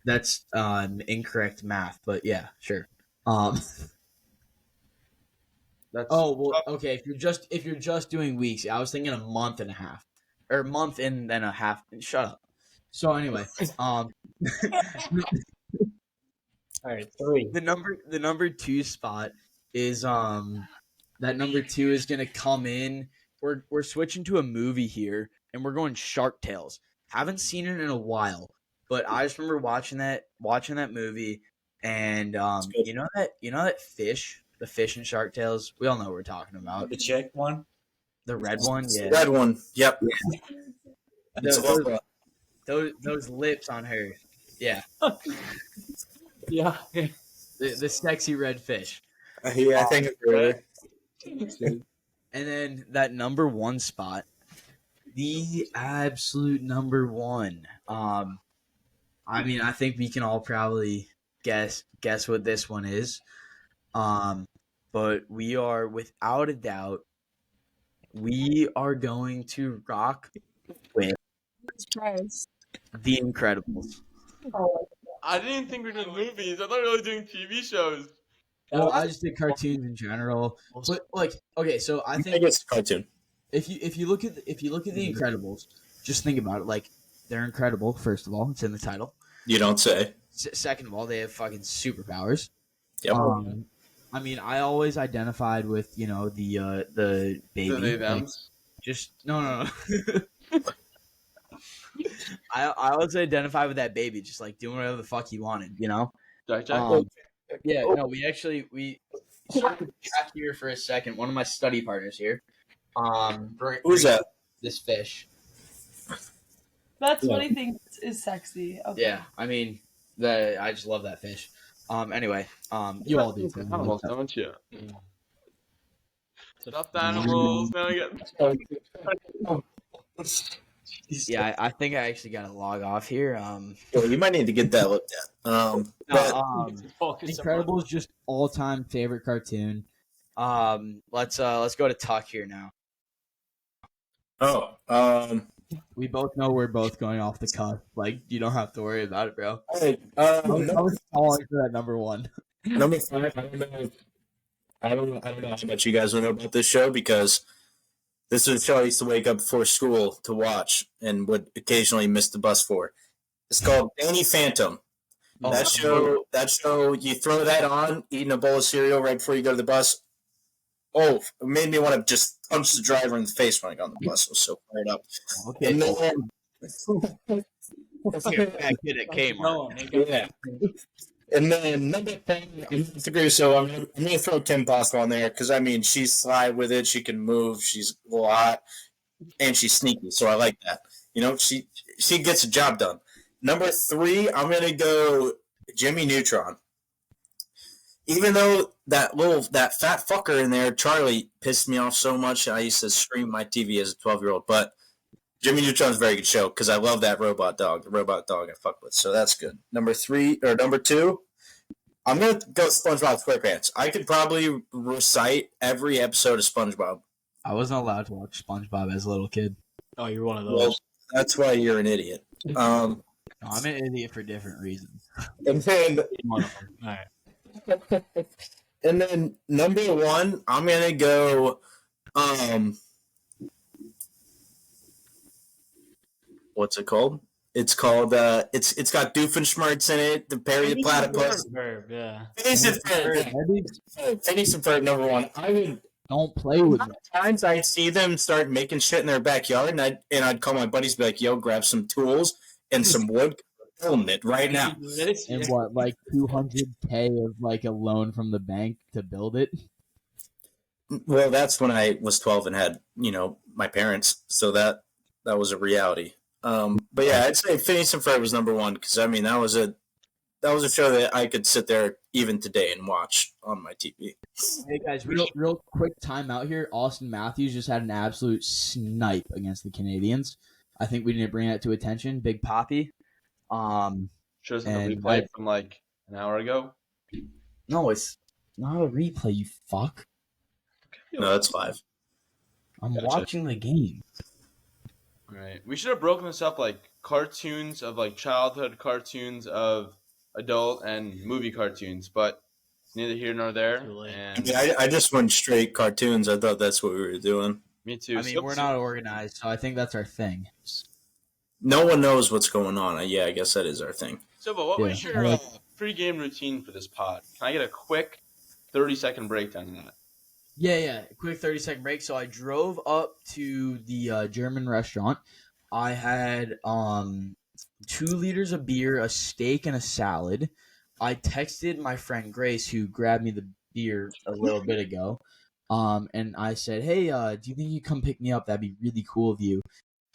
Speaker 3: That's incorrect math, but yeah, sure.
Speaker 1: That's
Speaker 3: Oh well, okay. If you're just doing weeks, I was thinking a month and a half, or a month and then a half. Shut up. So anyway,
Speaker 2: all right, 3.
Speaker 3: the number 2 spot is that number 2 is gonna come in. We're switching to a movie here, and we're going Shark Tales. Haven't seen it in a while, but I just remember watching that movie, and you know that fish. The fish in Shark Tales. We all know what we're talking about.
Speaker 2: The chick one.
Speaker 3: The red one, yeah.
Speaker 5: Red one, yep.
Speaker 3: Those lips on her, yeah.
Speaker 2: Yeah.
Speaker 3: The sexy red fish.
Speaker 5: Yeah, I think it's really.
Speaker 3: And then that number 1 spot, the absolute number 1. I mean, I think we can all probably guess what this one is. But we are, without a doubt, we are going to rock with
Speaker 4: Christ.
Speaker 3: The Incredibles.
Speaker 1: I didn't think we were doing movies. I thought we were doing TV shows.
Speaker 3: Well, I just did cartoons in general. But okay, so I
Speaker 5: I
Speaker 3: think
Speaker 5: guess it's a cartoon.
Speaker 3: if you look at The Incredibles, just think about it. Like, they're incredible. First of all, it's in the title.
Speaker 5: You don't say.
Speaker 3: Second of all, they have fucking superpowers.
Speaker 5: Yep.
Speaker 3: I mean, I always identified with the baby.
Speaker 1: So they them.
Speaker 3: Like, just no. I always identified with that baby, just like doing whatever the fuck he wanted,
Speaker 1: Jack.
Speaker 3: Yeah, no, we circled back here for a second. One of my study partners here.
Speaker 5: Who's that?
Speaker 3: This fish.
Speaker 6: That's
Speaker 5: Yeah.
Speaker 6: what he thinks is sexy. Okay.
Speaker 3: Yeah, I mean, I just love that fish. Anyway, you all do too.
Speaker 1: Animals, don't you?
Speaker 2: Yeah.
Speaker 1: Stuffed animals. Now I get.
Speaker 3: Yeah, I think I actually got to log off here.
Speaker 5: Well, you might need to get that looked at.
Speaker 3: No,
Speaker 2: Focus on-
Speaker 3: Incredibles just all time favorite cartoon. Let's go to Tuck here now. We both know we're both going off the cuff. Like, you don't have to worry about it, bro.
Speaker 5: Hey,
Speaker 3: I was calling for that number one.
Speaker 5: number 5. I don't know how much you guys will know about this show because this is a show I used to wake up before school to watch and would occasionally miss the bus for. It's called Danny Phantom.
Speaker 3: Oh,
Speaker 5: That show, you throw that on, eating a bowl of cereal right before you go to the bus. Oh, it made me want to just punch the driver in the face when I got on the bus. I was so fired up.
Speaker 3: Okay.
Speaker 5: And then,
Speaker 3: That kid at Kmart.
Speaker 5: yeah. And then number 10, I'm gonna throw Kim Possible on there because I mean she's sly with it. She can move. She's a little hot, and she's sneaky. So I like that. You know, she gets the job done. Number 3, I'm gonna go Jimmy Neutron. Even though that fat fucker in there, Charlie, pissed me off so much, I used to scream at my TV as a 12-year-old. But Jimmy Neutron's a very good show because I love that robot dog. The robot dog I fuck with, so that's good. Number 2, I'm gonna go SpongeBob SquarePants. I could probably recite every episode of SpongeBob.
Speaker 3: I wasn't allowed to watch SpongeBob as a little kid.
Speaker 2: Oh, you're one of those.
Speaker 5: Well, that's why you're an idiot.
Speaker 3: No, I'm an idiot for different reasons.
Speaker 5: And then
Speaker 2: One of them. All right.
Speaker 5: and then number 1, I'm gonna go. What's it called? It's called. It's got Doofenshmirtz in it. The Perry the Platypus.
Speaker 2: Verb, yeah.
Speaker 5: Phineas and Ferb. Phineas and Ferb, number 1. I would.
Speaker 3: Don't play with me.
Speaker 5: Sometimes I see them start making shit in their backyard, and I'd call my buddies, be like, "Yo, grab some tools and some wood, building it right now."
Speaker 3: And what, like 200K of like a loan from the bank to build it?
Speaker 5: Well, that's when I was 12 and had my parents, so that was a reality. But yeah, I'd say Phineas and Ferb was number 1 because I mean that was a show that I could sit there even today and watch on my TV.
Speaker 3: Hey guys, real quick time out here. Austin Matthews just had an absolute snipe against the Canadians. I think we need to bring that to attention. Big Poppy.
Speaker 1: Shows the
Speaker 3: And
Speaker 1: replay from like an hour ago.
Speaker 3: No, it's not a replay, you fuck.
Speaker 5: No, that's 5.
Speaker 3: I'm
Speaker 5: Gotcha.
Speaker 3: watching the game.
Speaker 1: All right, we should have broken this up like cartoons of like childhood cartoons of adult and movie cartoons, but neither here nor there.
Speaker 2: Too late.
Speaker 1: And
Speaker 5: Yeah, I just went straight cartoons. I thought that's what we were doing.
Speaker 1: me too.
Speaker 3: I mean, we're not organized, so I think that's our thing.
Speaker 5: No one knows what's going on. Yeah, I guess that is our thing.
Speaker 1: So, but what was
Speaker 3: Yeah.
Speaker 1: your pre-game routine for this pod? Can I get a quick 30-second breakdown on that?
Speaker 3: Yeah. Quick 30-second break. So I drove up to the German restaurant. I had 2 liters of beer, a steak, and a salad. I texted my friend Grace, who grabbed me the beer a little bit ago, and I said, "Hey, do you think you come pick me up? That'd be really cool of you."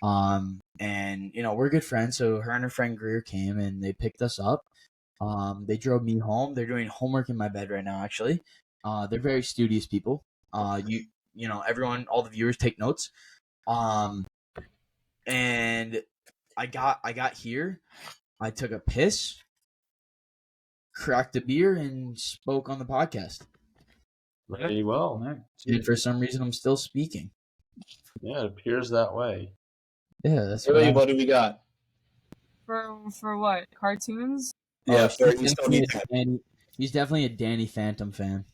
Speaker 3: And we're good friends, so her and her friend Greer came and they picked us up. They drove me home. They're doing homework in my bed right now, actually. They're very studious people. Everyone, all the viewers take notes. And I got here. I took a piss, cracked a beer, and spoke on the podcast.
Speaker 1: Very well.
Speaker 3: And for some reason, I'm still speaking.
Speaker 1: Yeah, it appears that way.
Speaker 3: Yeah, that's
Speaker 5: Really, what do we got?
Speaker 4: For what? Cartoons?
Speaker 5: Yeah,
Speaker 3: he's definitely a Danny Phantom fan.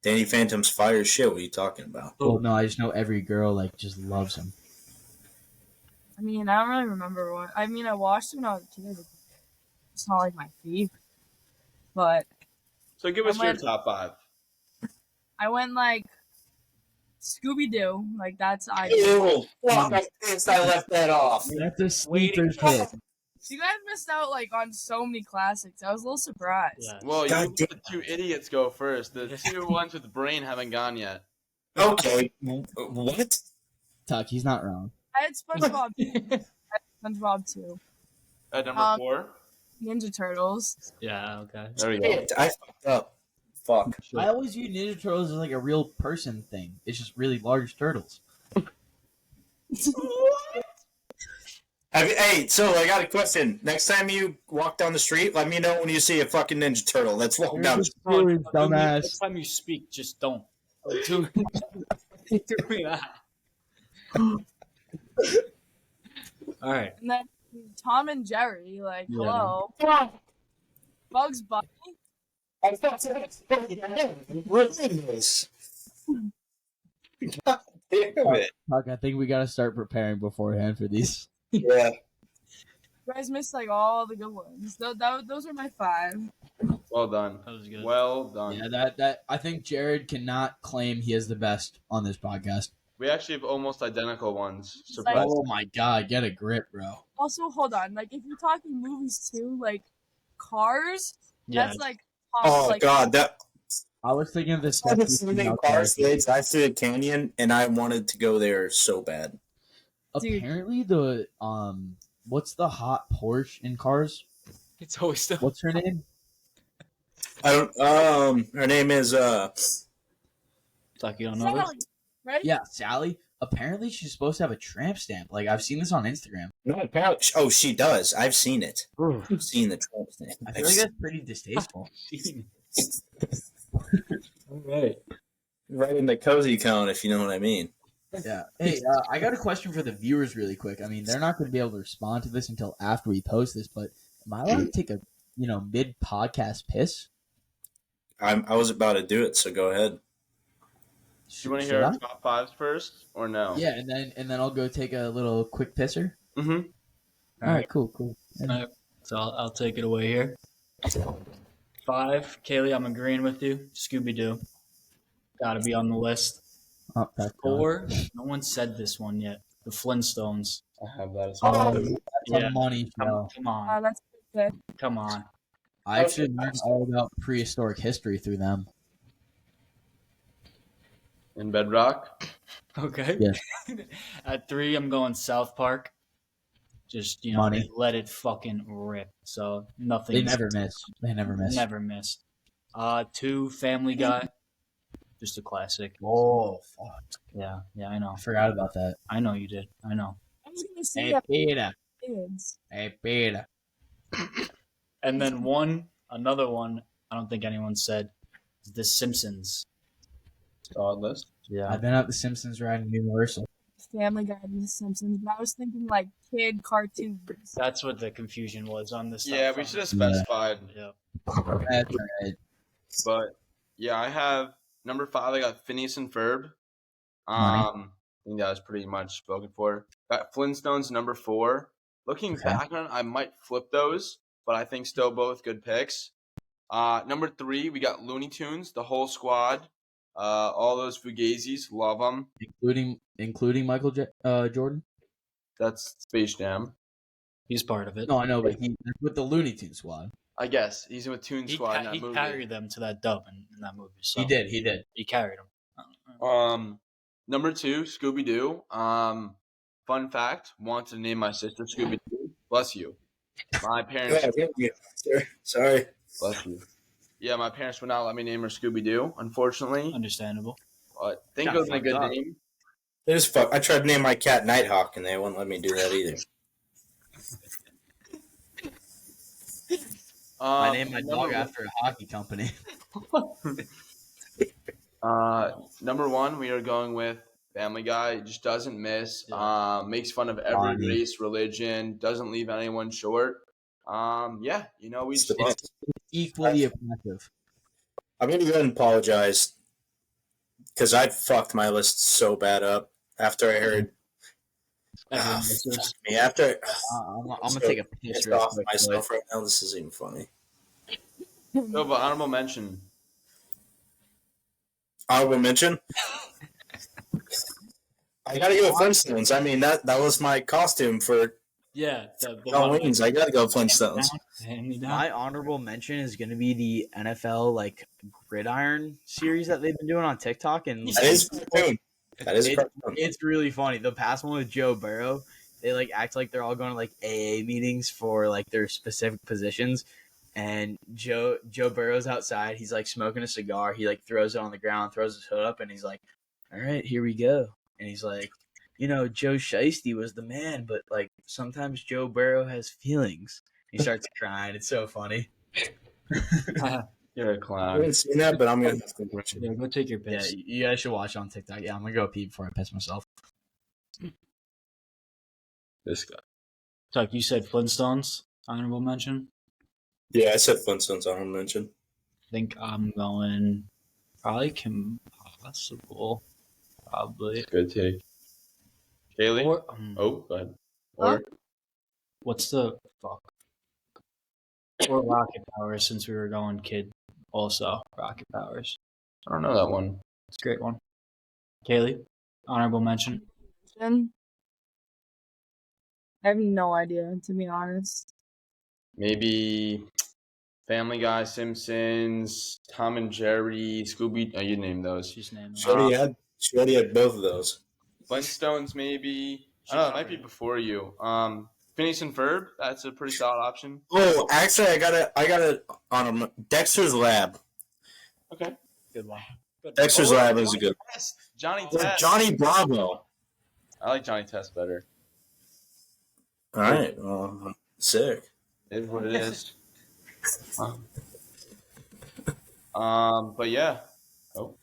Speaker 5: Danny Phantom's fire as shit. What are you talking about?
Speaker 3: Well, no, I just know every girl just loves him.
Speaker 4: I mean, I don't really remember what. I mean, I watched it when I was a kid. It's not like my favorite, but
Speaker 1: So give us
Speaker 4: I
Speaker 1: your
Speaker 4: went-
Speaker 1: top 5.
Speaker 4: I went like Scooby Doo. Like that's
Speaker 5: Ew, fuck, I left that off.
Speaker 3: That's a sleeper hit.
Speaker 4: You guys missed out like on so many classics. I was a little surprised.
Speaker 2: Yeah.
Speaker 1: Well,
Speaker 5: God
Speaker 1: you let the 2 idiots go first. The 2 ones with the brain haven't gone yet.
Speaker 5: Okay, what?
Speaker 3: Tuck, he's not wrong.
Speaker 4: I had SpongeBob. SpongeBob 2.
Speaker 1: At number 4.
Speaker 4: Ninja Turtles.
Speaker 2: Yeah, okay.
Speaker 1: There we go.
Speaker 5: Shit, I fucked up. Fuck.
Speaker 3: I always view Ninja Turtles as like a real person thing. It's just really large turtles.
Speaker 5: Hey, so I got a question. Next time you walk down the street, let me know when you see a fucking Ninja Turtle. Let's walk down the street.
Speaker 3: Dumbass.
Speaker 2: Next time you speak, just don't. Do me that. All right.
Speaker 4: And then Tom and Jerry, like,
Speaker 2: Yeah.
Speaker 4: hello. Bugs Bunny.
Speaker 5: What is this? God damn it.
Speaker 3: Fuck, I think we gotta start preparing beforehand for these.
Speaker 5: Yeah.
Speaker 4: You guys missed, like, all the good ones. Those are my 5.
Speaker 1: Well done.
Speaker 2: That was good.
Speaker 1: Well done.
Speaker 3: Yeah, that I think Jared cannot claim he is the best on this podcast.
Speaker 1: We actually have almost identical ones.
Speaker 4: Like-
Speaker 1: Surprise.
Speaker 3: Oh my god, get a grip, bro.
Speaker 4: Also, hold on. Like, if you're talking movies, too, like, Cars,
Speaker 2: Yeah.
Speaker 4: that's, like,
Speaker 5: Oh
Speaker 4: like,
Speaker 5: god, that
Speaker 3: I was thinking of this.
Speaker 5: I haven't seen any cars lately. I see a canyon and I wanted to go there so bad.
Speaker 4: Dude.
Speaker 3: Apparently, the what's the hot Porsche in Cars?
Speaker 2: It's always the
Speaker 3: What's her name?
Speaker 5: I don't her name is
Speaker 2: Fuck, you don't know this?
Speaker 4: Sally, right?
Speaker 3: Yeah, Sally. Apparently, she's supposed to have a tramp stamp. Like I've seen this on Instagram.
Speaker 5: no apparently oh she does. I've seen it. I've seen the tramp stamp.
Speaker 3: I feel like that's pretty distasteful.
Speaker 2: All right.
Speaker 5: Right in the cozy cone, if you know what I mean.
Speaker 3: Yeah. Hey, I got a question for the viewers, really quick. I mean, they're not going to be able to respond to this until after we post this, but am I allowed to take a mid podcast piss?
Speaker 5: I was about to do it, so go ahead.
Speaker 1: Do you want to
Speaker 3: Should
Speaker 1: hear
Speaker 3: I?
Speaker 1: our top 5s first, or no?
Speaker 3: Yeah, and then I'll go take a little quick pisser.
Speaker 1: Mm-hmm.
Speaker 3: All right, cool.
Speaker 2: Alright. So I'll take it away here. 5, Caeli, I'm agreeing with you. Scooby Doo, got to be on the list.
Speaker 3: Oh, that's
Speaker 2: 4, no one said this one yet. The Flintstones.
Speaker 1: I have that as
Speaker 3: Oh,
Speaker 1: well.
Speaker 3: that's
Speaker 2: Yeah.
Speaker 3: a money show.
Speaker 2: Come on,
Speaker 4: That's good.
Speaker 2: come on.
Speaker 3: I actually learned all about prehistoric history through them.
Speaker 1: In Bedrock.
Speaker 2: Okay.
Speaker 3: Yeah.
Speaker 2: At 3, I'm going South Park. Just
Speaker 3: Money.
Speaker 2: let it fucking rip. So nothing.
Speaker 3: They never miss.
Speaker 2: Never missed. 2, Family Guy. Just a classic.
Speaker 3: Oh, fuck.
Speaker 2: Yeah, I know.
Speaker 3: I forgot about that.
Speaker 2: I know you did. I know.
Speaker 4: I was going to say
Speaker 3: Hey,
Speaker 4: that
Speaker 3: Peter.
Speaker 4: kids.
Speaker 3: Hey, Peter.
Speaker 2: And then another one. I don't think anyone said. Is The Simpsons.
Speaker 1: Solid list.
Speaker 2: Yeah.
Speaker 3: I've been at the Simpsons ride in Universal.
Speaker 4: Family Guy and The Simpsons, but I was thinking, like, kid cartoons.
Speaker 2: That's what the confusion was on this.
Speaker 1: Yeah, we should have specified.
Speaker 2: Yeah.
Speaker 3: That's right.
Speaker 1: But yeah, I have number 5. I got Phineas and Ferb.
Speaker 3: Money.
Speaker 1: I think that was pretty much spoken for. Got Flintstones number 4. Looking
Speaker 3: Okay.
Speaker 1: back on it, I might flip those, but I think still both good picks. Number 3, we got Looney Tunes, the whole squad. All those Fugazis, love them.
Speaker 3: Including Michael Jordan.
Speaker 1: That's Space Jam.
Speaker 2: He's part of it.
Speaker 3: No, I know, but he's with the Looney Tunes squad.
Speaker 1: I guess he's with Toon
Speaker 2: He,
Speaker 1: Squad in that
Speaker 2: he
Speaker 1: movie.
Speaker 2: carried them to that dub in that movie. So
Speaker 3: He did.
Speaker 2: He carried them.
Speaker 1: Number 2, Scooby Doo. Fun fact: wanted to name my sister Scooby Doo. Bless you. My parents.
Speaker 5: Sorry.
Speaker 1: Bless you. Yeah, my parents would not let me name her Scooby Doo, unfortunately.
Speaker 2: Understandable.
Speaker 1: But I think it was a good
Speaker 3: fucked up.
Speaker 1: name.
Speaker 5: It is fuck. I tried to name my cat Nighthawk, and they wouldn't let me do that either.
Speaker 3: I named my
Speaker 1: number
Speaker 3: dog
Speaker 1: one-
Speaker 3: after a hockey company.
Speaker 1: Number 1, we are going with Family Guy. Just doesn't miss. Makes fun of every
Speaker 3: Funny.
Speaker 1: race, religion. Doesn't leave anyone short. Yeah, we
Speaker 5: It's the
Speaker 1: just
Speaker 5: best.
Speaker 3: Equally effective.
Speaker 5: I'm gonna go ahead and apologize because I fucked my list so bad up after I heard.
Speaker 2: Everyone
Speaker 5: fuck
Speaker 2: misses.
Speaker 5: me after
Speaker 3: I'm gonna take a piss
Speaker 5: pissed
Speaker 3: real
Speaker 5: off
Speaker 3: quick.
Speaker 5: myself right now. This isn't even funny.
Speaker 1: No, but honorable mention.
Speaker 5: Honorable mention. I gotta go Flintstones. I mean that was my costume for
Speaker 2: Yeah. The
Speaker 5: Halloween's. I gotta go Flintstones.
Speaker 2: Hand me down.
Speaker 3: My honorable mention is going to be the NFL like gridiron series that they've been doing on TikTok, and
Speaker 5: That is a cartoon. That is a
Speaker 3: It-
Speaker 5: cartoon.
Speaker 3: it's really funny. The past one with Joe Burrow, they like act like they're all going to like AA meetings for like their specific positions. And Joe Burrow's outside. He's like smoking a cigar. He like throws it on the ground, throws his hood up, and he's like, "All right, here we go." And he's like, Joe Shiesty was the man, but like sometimes Joe Burrow has feelings. He starts crying. It's so funny.
Speaker 1: You're a
Speaker 5: I
Speaker 1: clown.
Speaker 5: haven't seen that, but I'm gonna have to watch it.
Speaker 2: Yeah, go take your
Speaker 3: Yeah,
Speaker 2: piss.
Speaker 3: you guys should watch it on TikTok. Yeah, I'm gonna go pee before I piss myself.
Speaker 1: This guy.
Speaker 2: Tuck, you said Flintstones, honorable mention.
Speaker 5: Yeah, I said Flintstones on mention.
Speaker 2: I think I'm going probably Kim Possible. Probably.
Speaker 1: Good take. Caeli?
Speaker 2: Or,
Speaker 1: Oh, go ahead. Or
Speaker 2: what's the fuck? Or Rocket Powers, since we were going kid. Also, Rocket Powers.
Speaker 1: I don't know that one.
Speaker 2: It's a great one. Caeli, honorable mention.
Speaker 4: I have no idea, to be honest.
Speaker 1: Maybe Family Guy, Simpsons, Tom and Jerry, Scooby. Oh, you named those.
Speaker 2: Just name
Speaker 5: She
Speaker 2: them.
Speaker 5: already had both of those.
Speaker 1: Flintstones, maybe. I don't know. It might be before you. Phineas and Ferb. That's a pretty solid option.
Speaker 5: Oh, actually, I got it on Dexter's Lab.
Speaker 1: Okay.
Speaker 2: Good one.
Speaker 5: Dexter's Lab is a good.
Speaker 1: Test. Johnny
Speaker 5: Or
Speaker 1: Test.
Speaker 5: Johnny Bravo.
Speaker 1: I like Johnny Test better.
Speaker 5: All right, well, sick.
Speaker 1: It is what it is. But yeah. Oh.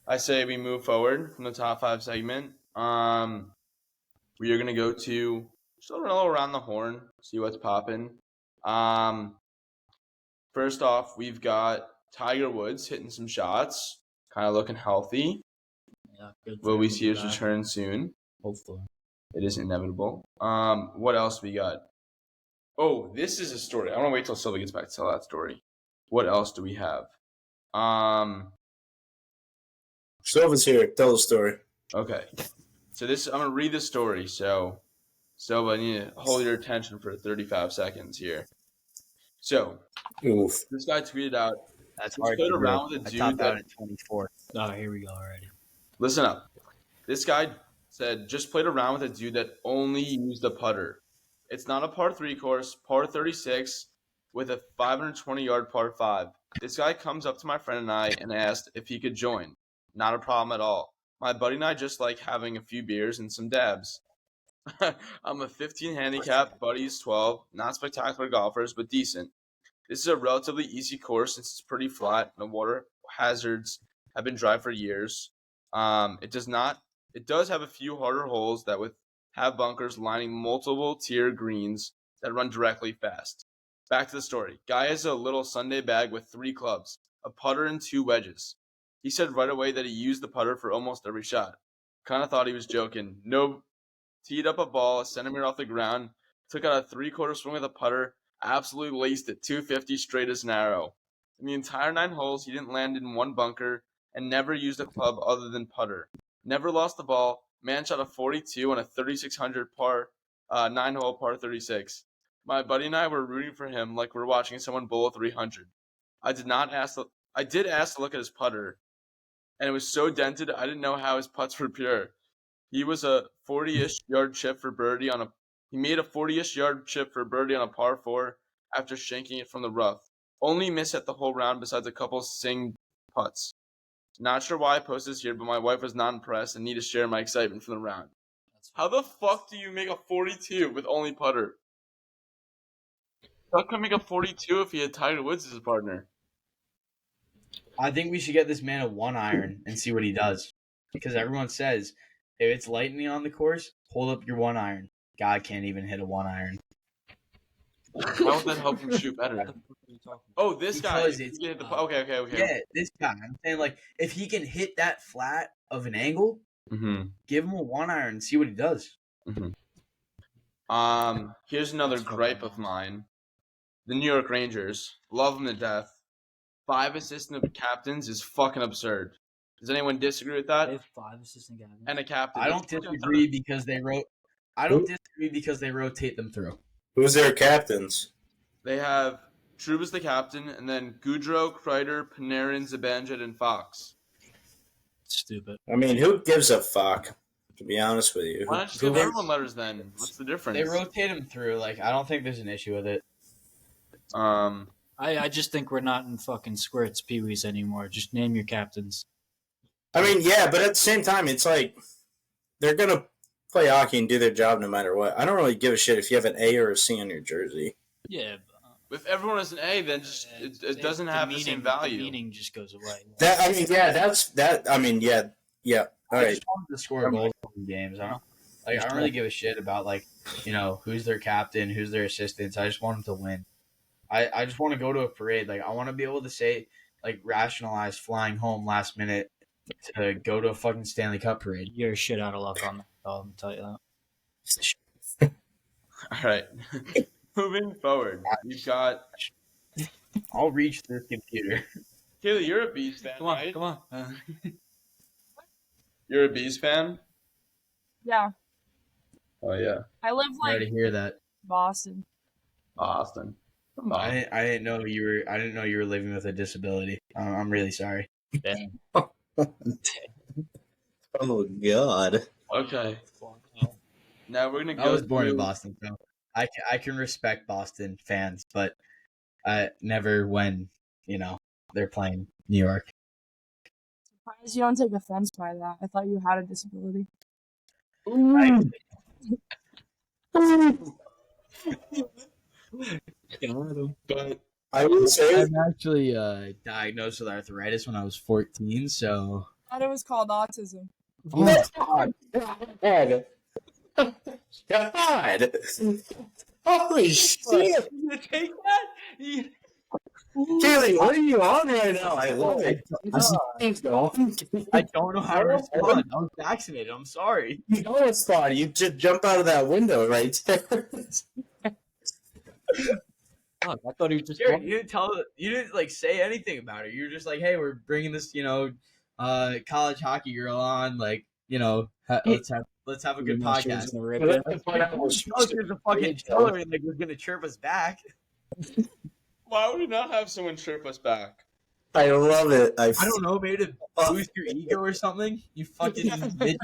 Speaker 1: I say we move forward from the top 5 segment. We are gonna go to just a little around the horn, see what's popping. First off, we've got Tiger Woods hitting some shots, kind of looking healthy.
Speaker 2: Yeah, good.
Speaker 1: Will we see his return soon?
Speaker 2: Hopefully.
Speaker 1: It is inevitable. What else we got? Oh, this is a story. I want to wait till Silva gets back to tell that story. What else do we have?
Speaker 5: Silva's here. Tell the story.
Speaker 1: Okay. So I'm gonna read the story. So Silva, I need to hold your attention for 35 seconds here. So
Speaker 5: Oof.
Speaker 1: this guy tweeted out.
Speaker 3: That's
Speaker 1: Just
Speaker 3: hard
Speaker 1: played
Speaker 3: to
Speaker 1: around
Speaker 3: do.
Speaker 1: with a
Speaker 3: I
Speaker 1: dude
Speaker 3: topped
Speaker 1: that-
Speaker 3: out at 24.
Speaker 2: Oh, here we go already.
Speaker 1: Listen up. This guy said just played around with a dude that only used a putter. It's not a par 3 course, par 36 with a 520-yard par 5. This guy comes up to my friend and I and asked if he could join. Not a problem at all. My buddy and I just like having a few beers and some dabs. I'm a 15 handicap, buddy's 12. Not spectacular golfers, but decent. This is a relatively easy course since it's pretty flat. The water hazards have been dry for years. It does have a few harder holes that have bunkers lining multiple tier greens that run directly fast. Back to the story. Guy has a little Sunday bag with 3 clubs, a putter and 2 wedges. He said right away that he used the putter for almost every shot. Kind of thought he was joking. No, teed up a ball a centimeter off the ground, took out a 3/4 swing with a putter, absolutely laced it 250 straight as an arrow. In the entire 9 holes, he didn't land in one bunker and never used a club other than putter. Never lost the ball. Man shot a 42 on a 3600 par 9-hole par 36. My buddy and I were rooting for him like we're watching someone bowl a 300. I did ask to look at his putter, and it was so dented I didn't know how his putts were pure. He was a 40-ish yard chip for birdie he made a 40-ish yard chip for birdie on a par 4 after shanking it from the rough. Only miss at the whole round besides a couple sing putts. Not sure why I posted this here, but my wife was not impressed and need to share my excitement from the round. How the fuck do you make a 42 with only putter? How can make a 42 if he had Tiger Woods as his partner?
Speaker 3: I think we should get this man a 1 iron and see what he does. Because everyone says if it's lightning on the course, hold up your 1 iron. God can't even hit a 1 iron.
Speaker 1: How would that help him shoot better? Oh, this guy.
Speaker 3: Because
Speaker 1: He
Speaker 3: it's-
Speaker 1: can hit the okay.
Speaker 3: Yeah, this guy. I'm saying, like, if he can hit that flat of an angle,
Speaker 1: Mm-hmm.
Speaker 3: give him a 1 iron and see what he does.
Speaker 1: Here's another gripe of mine. The New York Rangers. Love them to death. 5 assistant captains is fucking absurd. Does anyone disagree with
Speaker 2: They
Speaker 1: that?
Speaker 2: have 5 assistant captains.
Speaker 1: And a captain.
Speaker 3: I don't disagree because they rotate them through.
Speaker 5: Who's their captains?
Speaker 1: They have Trouba's the captain, and then Goudreau, Kreider, Panarin, Zibanejad, and Fox.
Speaker 2: Stupid.
Speaker 5: I mean, who gives a fuck? To be honest with you.
Speaker 1: Why not just give everyone letters then? What's the difference?
Speaker 3: They rotate them through. Like, I don't think there's an issue with it.
Speaker 2: I just think we're not in fucking squirts peewees anymore. Just name your captains.
Speaker 5: I mean, yeah, but at the same time, it's like they're gonna play hockey and do their job no matter what. I don't really give a shit if you have an A or a C on your jersey.
Speaker 2: Yeah.
Speaker 1: If everyone has an A, then just it doesn't have the same value.
Speaker 2: The meaning just goes away.
Speaker 5: That I mean, yeah, that's that. I mean, yeah. All
Speaker 3: I
Speaker 5: right.
Speaker 3: just wanted to score goals in games. I don't really give a shit about like, you know, who's their captain, who's their assistants. I just want them to win. I just want to go to a parade. Like, I want to be able to say, like, rationalize flying home last minute to go to a fucking Stanley Cup parade.
Speaker 2: You're shit out of luck on that. I'll tell you that.
Speaker 1: All right. Moving forward, you've got
Speaker 3: I'll reach this computer.
Speaker 1: Caeli. You're a Bees fan,
Speaker 2: Come on,
Speaker 1: right?
Speaker 2: come on.
Speaker 1: You're a Bees fan.
Speaker 4: Yeah,
Speaker 1: Oh yeah,
Speaker 4: I live
Speaker 3: Sorry
Speaker 4: like
Speaker 3: to hear that.
Speaker 4: Boston.
Speaker 1: Austin. Come on.
Speaker 3: I didn't know you were. I didn't know you were living with a disability. I'm really sorry.
Speaker 2: Damn.
Speaker 5: Oh God.
Speaker 1: Okay. Now we're gonna go.
Speaker 3: I was born in
Speaker 1: through-
Speaker 3: Boston, so I can respect Boston fans, but never when they're playing New York.
Speaker 4: Surprised you don't take offense by that. I thought you had a disability.
Speaker 1: But
Speaker 5: I will say
Speaker 3: I'm actually diagnosed with arthritis when I was 14, so.
Speaker 4: I thought it was called autism.
Speaker 5: God. God. Holy shit.
Speaker 2: You take that?
Speaker 5: Caeli, what are you on right now? I love it.
Speaker 3: I don't know how to respond. I was vaccinated. I'm sorry.
Speaker 5: You know it's fun. You just jump out of that window right there.
Speaker 2: Fuck, I thought he was just.
Speaker 3: Jared, you didn't like say anything about it. You were just like, hey, we're bringing this, college hockey girl on. Like, let's have a good podcast. Oh, she was a fucking killer and like was gonna chirp us back.
Speaker 1: why would we not have someone chirp us back?
Speaker 5: I love it.
Speaker 3: I don't know, maybe to boost your ego or something. You fucking midget.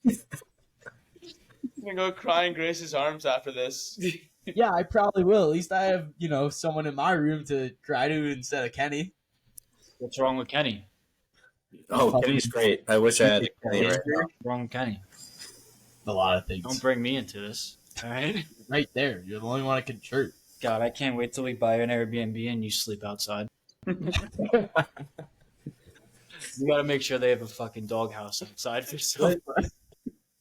Speaker 1: I'm gonna go cry in Grace's arms after this.
Speaker 3: Yeah, I probably will. At least I have, someone in my room to cry to instead of Kenny.
Speaker 2: What's wrong with Kenny?
Speaker 5: Oh, Kenny's great. I wish I had Kenny right now.
Speaker 2: What's wrong with Kenny?
Speaker 3: A lot of things.
Speaker 2: Don't bring me into this. All right.
Speaker 3: Right there. You're the only one that can chirp.
Speaker 2: God, I can't wait till we buy an Airbnb and you sleep outside. You gotta make sure they have a fucking doghouse outside for yourself.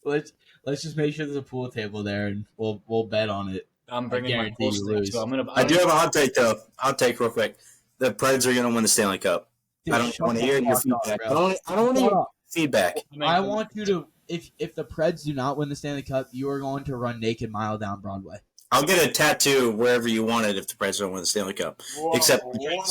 Speaker 3: Let's just make sure there's a pool table there and we'll bet on it.
Speaker 2: I'm bringing my
Speaker 3: guarantee
Speaker 2: pool
Speaker 3: you
Speaker 2: stick,
Speaker 3: lose.
Speaker 2: so I'm gonna.
Speaker 5: I do have a hot take, though. Hot take real quick. The Preds are going to win the Stanley Cup.
Speaker 3: Dude,
Speaker 5: I don't
Speaker 3: shut
Speaker 5: want to
Speaker 3: the
Speaker 5: hear your
Speaker 3: fuck up,
Speaker 5: feedback.
Speaker 3: bro.
Speaker 5: I don't want to
Speaker 3: Shut
Speaker 5: hear
Speaker 3: up.
Speaker 5: feedback.
Speaker 3: I want you to, if the Preds do not win the Stanley Cup, you are going to run naked mile down Broadway.
Speaker 5: I'll get a tattoo wherever you want it if the Preds don't win the Stanley Cup. Except
Speaker 2: Tramp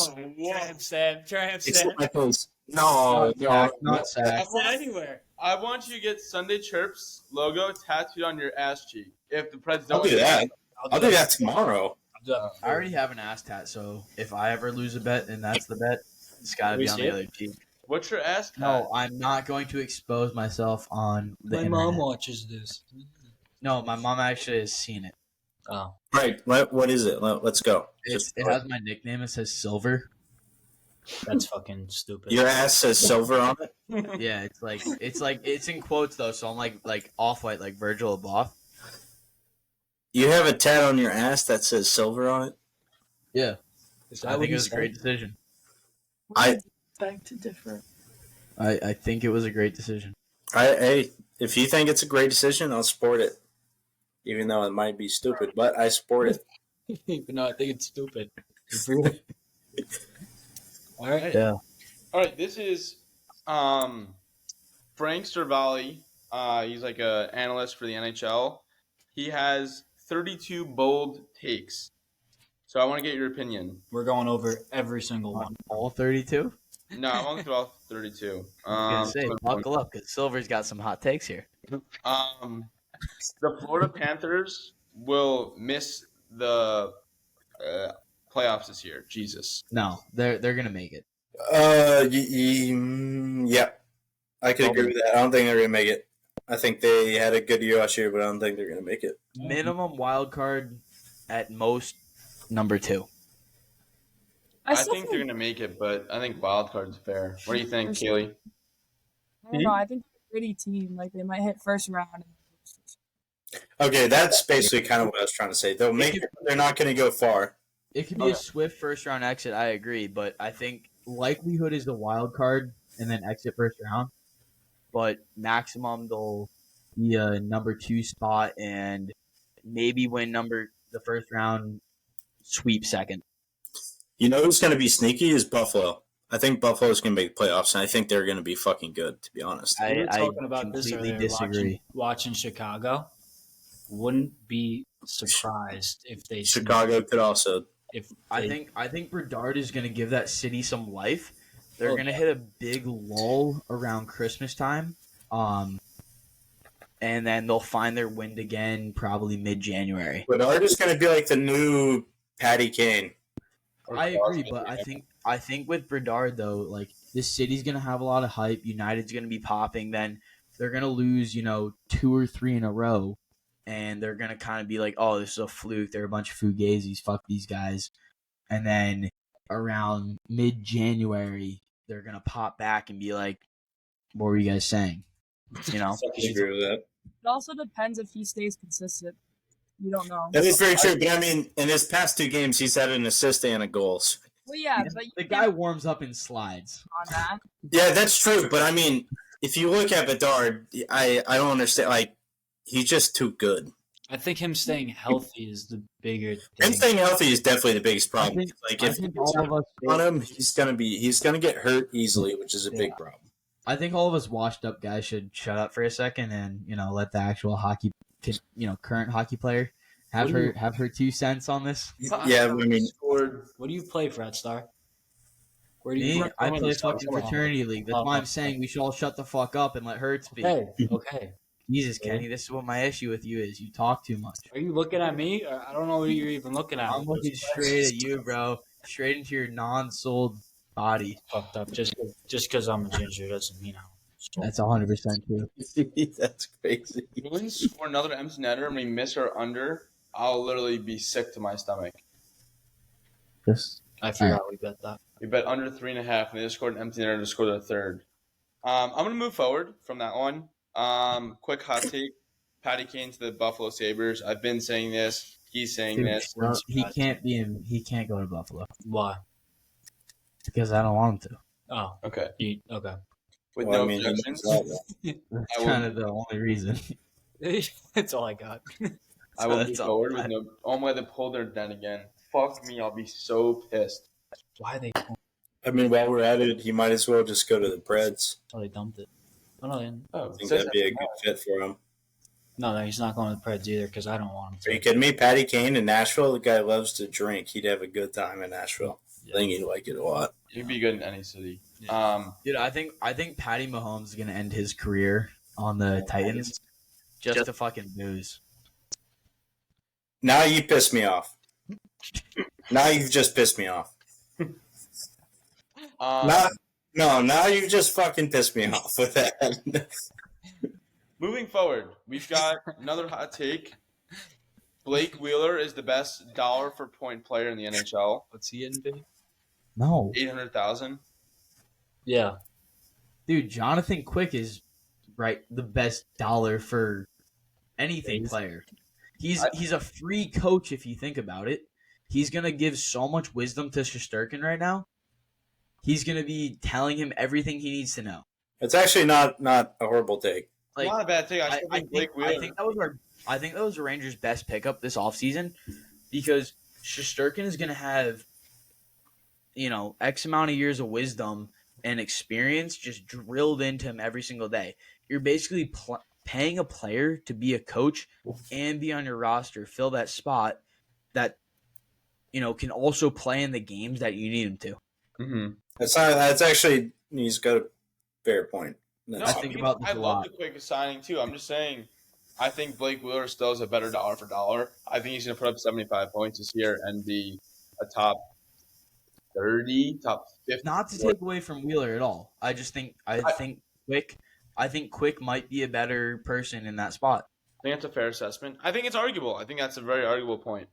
Speaker 2: stamp.
Speaker 5: except my face. No,
Speaker 3: Not sad.
Speaker 2: Anywhere.
Speaker 1: I want you to get Sunday Chirps logo tattooed on your ass cheek. If the Preds don't
Speaker 5: I'll do that. I'll do that tomorrow.
Speaker 3: I already have an ass tat, so if I ever lose a bet and that's the bet, it's got to be on the other cheek.
Speaker 1: What's your ass tat?
Speaker 3: No, I'm not going to expose myself on the
Speaker 2: My
Speaker 3: internet.
Speaker 2: mom watches this.
Speaker 3: No, my mom actually has seen it.
Speaker 2: Oh.
Speaker 5: Right. What is it? Let's go.
Speaker 3: It has my nickname. It says Silver.
Speaker 2: That's fucking stupid.
Speaker 5: Your ass says silver on it?
Speaker 3: Yeah, it's in quotes though, so I'm like off-white, like Virgil Abloh.
Speaker 5: You have a tat on your ass that says silver on it?
Speaker 3: Yeah,
Speaker 2: Is
Speaker 3: I think it was a great decision.
Speaker 6: Beg to differ.
Speaker 3: I think it was a great decision.
Speaker 5: Hey, if you think it's a great decision, I'll support it. Even though it might be stupid, but I support it.
Speaker 2: No, I think it's stupid. All right.
Speaker 3: Yeah.
Speaker 1: All right, this is Frank Stervali. He's like an analyst for the NHL. He has 32 bold takes. So I want to get your opinion.
Speaker 2: We're going over every single one.
Speaker 3: All 32?
Speaker 1: No, I'm only through all 32.
Speaker 3: I was gonna say, buckle up, because Silver's got some hot takes here.
Speaker 1: The Florida Panthers will miss the playoffs this year. Jesus.
Speaker 3: No, they're gonna make it.
Speaker 5: Yeah. I could agree with that. I don't think they're going to make it. I think they had a good year last year, but I don't think they're going to make it.
Speaker 3: Minimum wild card at most number 2.
Speaker 4: I
Speaker 1: I
Speaker 4: still
Speaker 1: think they're gonna make it, but I think wild card's fair. What do you think,
Speaker 4: First-
Speaker 1: Caeli?
Speaker 4: I don't know. I think they're a gritty team. Like they might hit first round.
Speaker 5: Okay, that's basically kind of what I was trying to say. They'll make it, but they're not going to go far.
Speaker 3: It could be a swift first round exit. I agree, but I think likelihood is the wild card and then exit first round. But maximum they'll be a number 2 spot and maybe win the first round, sweep second.
Speaker 5: You know who's going to be sneaky is Buffalo. I think Buffalo's going to make the playoffs, and I think they're going to be fucking good, to be honest.
Speaker 2: We were
Speaker 3: I
Speaker 2: talking about this
Speaker 3: completely
Speaker 2: earlier.
Speaker 3: disagree.
Speaker 2: Watching Chicago, wouldn't be surprised if they
Speaker 5: Chicago could also.
Speaker 2: If
Speaker 3: I
Speaker 2: they-
Speaker 3: think Bernard is going to give that city some life. They're
Speaker 2: Oh,
Speaker 3: going to hit a big lull around Christmas time, and then they'll find their wind again probably mid-January.
Speaker 5: Bernard is going to be like the new Patty Kane.
Speaker 3: I agree, but I think with Bernard though, like this city's going to have a lot of hype. United's going to be popping. Then they're going to lose, 2 or 3 in a row, and they're going to kind of be like, "Oh, this is a fluke. They're a bunch of fugazis. Fuck these guys." And then around mid-January, they're gonna pop back and be like, "What were you guys saying?" You know,
Speaker 5: I agree with that.
Speaker 4: It also depends if he stays consistent. You don't know.
Speaker 5: That is very true, but I mean, in his past 2 games, he's had an assist and a goal.
Speaker 4: Well, yeah, but
Speaker 3: the
Speaker 4: you
Speaker 3: guy
Speaker 4: can't
Speaker 3: warms up in slides.
Speaker 4: on that.
Speaker 5: Yeah, that's true, but I mean, if you look at Bedard, I don't understand. Like, he's just too good.
Speaker 2: I think him staying healthy is the bigger
Speaker 5: Him
Speaker 2: thing.
Speaker 5: staying healthy is definitely the biggest problem.
Speaker 3: I think-
Speaker 5: Like,
Speaker 3: I
Speaker 5: if
Speaker 3: think
Speaker 5: it's
Speaker 3: all of us,
Speaker 5: on him, he's gonna get hurt easily, which is a big
Speaker 3: Yeah.
Speaker 5: problem.
Speaker 3: I think all of us washed up guys should shut up for a second and let the actual current hockey player have
Speaker 2: What do you-
Speaker 3: her 2 cents on this.
Speaker 5: Yeah, I mean,
Speaker 1: Scored.
Speaker 2: What do you play, Fred Star? Where do you
Speaker 3: Me,
Speaker 2: play?
Speaker 3: I play
Speaker 1: Come on.
Speaker 3: fucking fraternity league. That's why I'm saying we should all shut the fuck up and let Hurts speak.
Speaker 2: Okay.
Speaker 3: Jesus, Kenny, this is what my issue with you is. You talk too much.
Speaker 2: Are you looking at me? Or I don't know what you're even looking at.
Speaker 3: I'm looking straight at you, bro. Straight into your non-sold body.
Speaker 2: Fucked up. Just because I'm a ginger doesn't mean I'm.
Speaker 3: That's 100% true.
Speaker 5: that's crazy.
Speaker 1: If we score another empty netter and we miss our under, I'll literally be sick to my stomach.
Speaker 3: Just
Speaker 2: I forgot we bet that.
Speaker 1: We bet under 3.5, and they just scored an empty netter to score their third. I'm gonna move forward from that one. Quick hot take: Patty Kane to the Buffalo Sabres. I've been saying this. He's saying
Speaker 3: dude,
Speaker 1: this.
Speaker 3: no, he can't go to Buffalo
Speaker 2: Why?
Speaker 3: because I don't want him to.
Speaker 2: Oh,
Speaker 1: Okay.
Speaker 2: Okay.
Speaker 1: With
Speaker 5: Well,
Speaker 1: no
Speaker 5: I mean,
Speaker 1: objections.
Speaker 3: That's
Speaker 1: I will-
Speaker 3: kind of the only reason.
Speaker 2: That's all I got.
Speaker 1: I will move
Speaker 3: That's all
Speaker 1: forward with
Speaker 3: I-
Speaker 1: no. Oh my! They pulled their net again. Fuck me! I'll be so pissed.
Speaker 2: Why they?
Speaker 5: I mean, while we're at it, he might as well just go to the Preds.
Speaker 2: Oh, they dumped it. Oh no, they,
Speaker 1: Oh,
Speaker 5: I think that'd be a good fit for him.
Speaker 2: no, he's not going to the Preds either because I don't want him
Speaker 5: Are you
Speaker 2: to.
Speaker 5: kidding me? Patty Kane in Nashville, the guy loves to drink. He'd have a good time in Nashville. I think he'd like it a lot.
Speaker 1: He'd be good in any city.
Speaker 3: Dude, I think Patty Mahomes is gonna end his career on the Titans just to fucking booze.
Speaker 5: Now you piss me off. Now you've just pissed me off. Now you've just fucking pissed me off with that.
Speaker 1: Moving forward, we've got another hot take. Blake Wheeler is the best dollar for point player in the NHL.
Speaker 2: What's he in, big?
Speaker 3: No,
Speaker 1: 800,000.
Speaker 2: Yeah.
Speaker 3: dude, Jonathan Quick is the best dollar for anything player. He's a free coach if you think about it. He's gonna give so much wisdom to Shesterkin right now. He's gonna be telling him everything he needs to know.
Speaker 5: It's actually not a horrible take.
Speaker 3: Like,
Speaker 1: Not a bad take. I still think Blake Wheeler.
Speaker 3: I think that was the Rangers' best pickup this offseason because Shesterkin is gonna have, X amount of years of wisdom and experience just drilled into him every single day. You're basically paying a player to be a coach and be on your roster, fill that spot that, can also play in the games that you need him to.
Speaker 1: Mm-hmm.
Speaker 5: That's actually, he's got a fair point.
Speaker 1: No,
Speaker 3: I think about this
Speaker 1: I
Speaker 3: a
Speaker 1: love
Speaker 3: lot.
Speaker 1: the Quick signing too. I'm just saying, I think Blake Wheeler still is a better dollar for dollar. I think he's going to put up 75 points this year and be a top 30, top 50.
Speaker 3: Not to take away from Wheeler at all. I think Quick I think Quick might be a better person in that spot.
Speaker 1: I think that's a fair assessment. I think it's arguable. I think that's a very arguable point.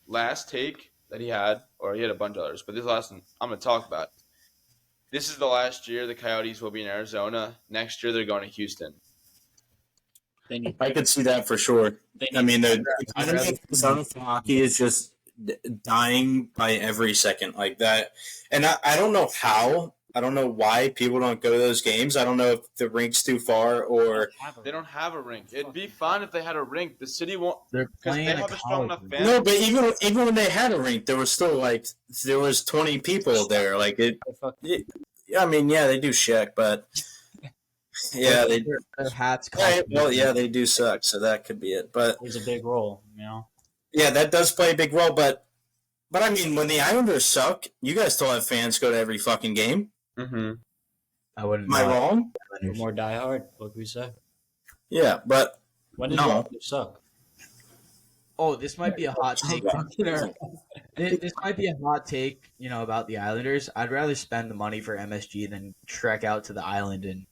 Speaker 1: Last take that he had, or he had a bunch of others, but this last one I'm going to talk about. This is the last year the Coyotes will be in Arizona. Next year they're going to Houston.
Speaker 2: They need.
Speaker 5: I could see that for sure. I mean, the economy of hockey is just dying by every second like that. And I don't know how. I don't know why people don't go to those games. I don't know if the rink's too far or
Speaker 1: They don't have a rink. It'd be fun if they had a rink. The city won't,
Speaker 3: They're
Speaker 1: because
Speaker 3: playing
Speaker 1: they
Speaker 3: a
Speaker 1: have a strong
Speaker 3: college
Speaker 1: enough
Speaker 3: rink.
Speaker 1: fan.
Speaker 5: no. But even when they had a rink, there was still there was 20 people there. Like it. I mean, yeah, they do shit, but yeah, they.
Speaker 3: Their hats.
Speaker 5: Right, well, yeah, they do suck, so that could be it. But
Speaker 2: Plays a big role, you know.
Speaker 5: yeah, that does play a big role. But I mean, when the Islanders suck, you guys still have fans go to every fucking game.
Speaker 1: Mm-hmm.
Speaker 3: I wouldn't.
Speaker 5: Am I wrong?
Speaker 2: We're more diehard. What can we say?
Speaker 5: Yeah, but
Speaker 2: When did
Speaker 5: No.
Speaker 2: they suck?
Speaker 3: Oh, this might be a hot take. This might be a hot take, about the Islanders. I'd rather spend the money for MSG than trek out to the island and.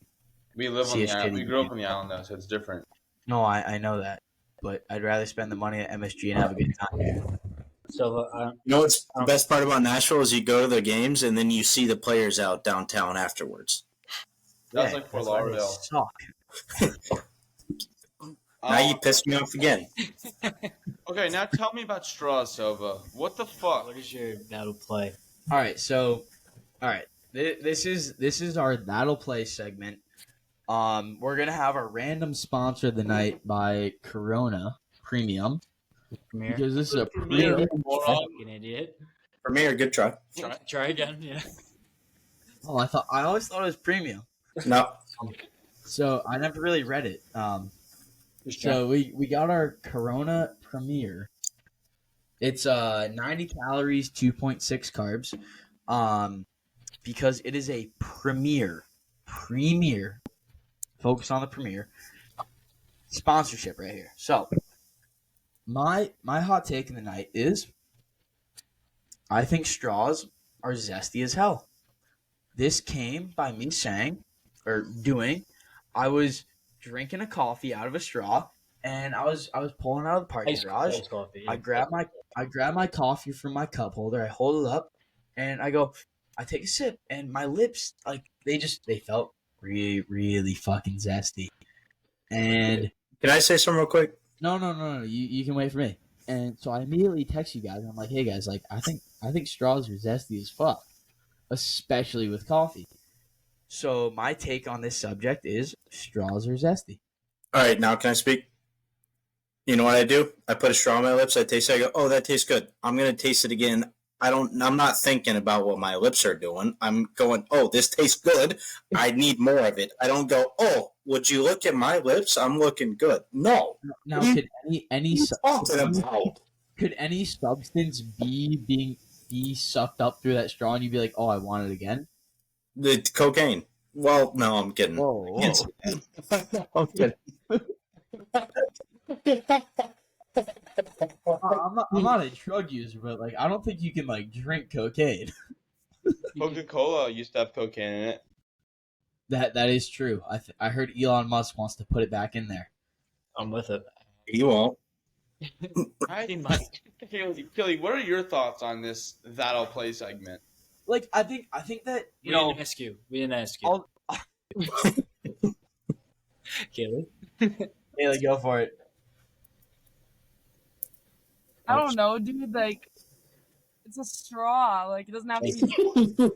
Speaker 1: We live on
Speaker 3: See
Speaker 1: the
Speaker 3: a
Speaker 1: island.
Speaker 3: shitty
Speaker 1: We grew up
Speaker 3: game.
Speaker 1: on the island, though, so it's different.
Speaker 3: No, I know that, but I'd rather spend the money at MSG and have a good time.
Speaker 2: So
Speaker 5: you know what's the best part about Nashville is you go to the games and then you see the players out downtown afterwards.
Speaker 1: That's like Fort
Speaker 3: that's why they
Speaker 1: Lauderdale.
Speaker 3: suck.
Speaker 5: Now you pissed me off again.
Speaker 1: Okay, now tell me about Strasova. What the fuck?
Speaker 2: what is your that'll play?
Speaker 3: All right. This is our That'll Play segment. We're gonna have a random sponsor of the night by Corona Premium
Speaker 2: Premier.
Speaker 3: because this is a
Speaker 1: Premier.
Speaker 3: premium.
Speaker 2: Fucking idiot.
Speaker 5: Premier, good try.
Speaker 2: Try again. Yeah.
Speaker 3: Oh, I always thought it was premium.
Speaker 5: No.
Speaker 3: So I never really read it. So we got our Corona Premier. It's 90 calories, 2.6 carbs. Because it is a premier. Focus on the premier sponsorship right here. So my hot take in the night is I think straws are zesty as hell. This came by me I was drinking a coffee out of a straw and I was pulling out of the parking garage.
Speaker 2: Coffee, yeah.
Speaker 3: I grab my coffee from my cup holder, I hold it up, and I take a sip, and my lips they felt really, really fucking zesty. And
Speaker 5: Can I say something real quick?
Speaker 3: no, you can wait for me. And so I immediately text you guys. And I'm like, hey guys, I think straws are zesty as fuck, especially with coffee. So my take on this subject is straws are zesty.
Speaker 5: All right, now can I speak? You know what I do? I put a straw on my lips. I taste it. I go, oh, that tastes good. I'm gonna taste it again. I'm not thinking about what my lips are doing. I'm going, oh, this tastes good. I need more of it. I don't go, oh, would you look at my lips? I'm looking good. No.
Speaker 3: Now, could
Speaker 5: Could
Speaker 3: any substance be sucked up through that straw and you'd be like, oh, I want it again?
Speaker 5: The cocaine. Well, no, I'm kidding.
Speaker 3: Whoa.
Speaker 5: I'm kidding.
Speaker 3: I'm not a drug user, but I don't think you can drink cocaine.
Speaker 1: Coca-Cola used to have cocaine in it.
Speaker 3: That is true. I heard Elon Musk wants to put it back in there.
Speaker 2: I'm with it.
Speaker 5: You won't.
Speaker 1: Kelly, what are your thoughts on this That'll Play segment?
Speaker 3: I think that
Speaker 2: We didn't ask you. Caeli?
Speaker 3: Haley, go for it.
Speaker 4: I don't know, dude. It's a straw. It doesn't have to be.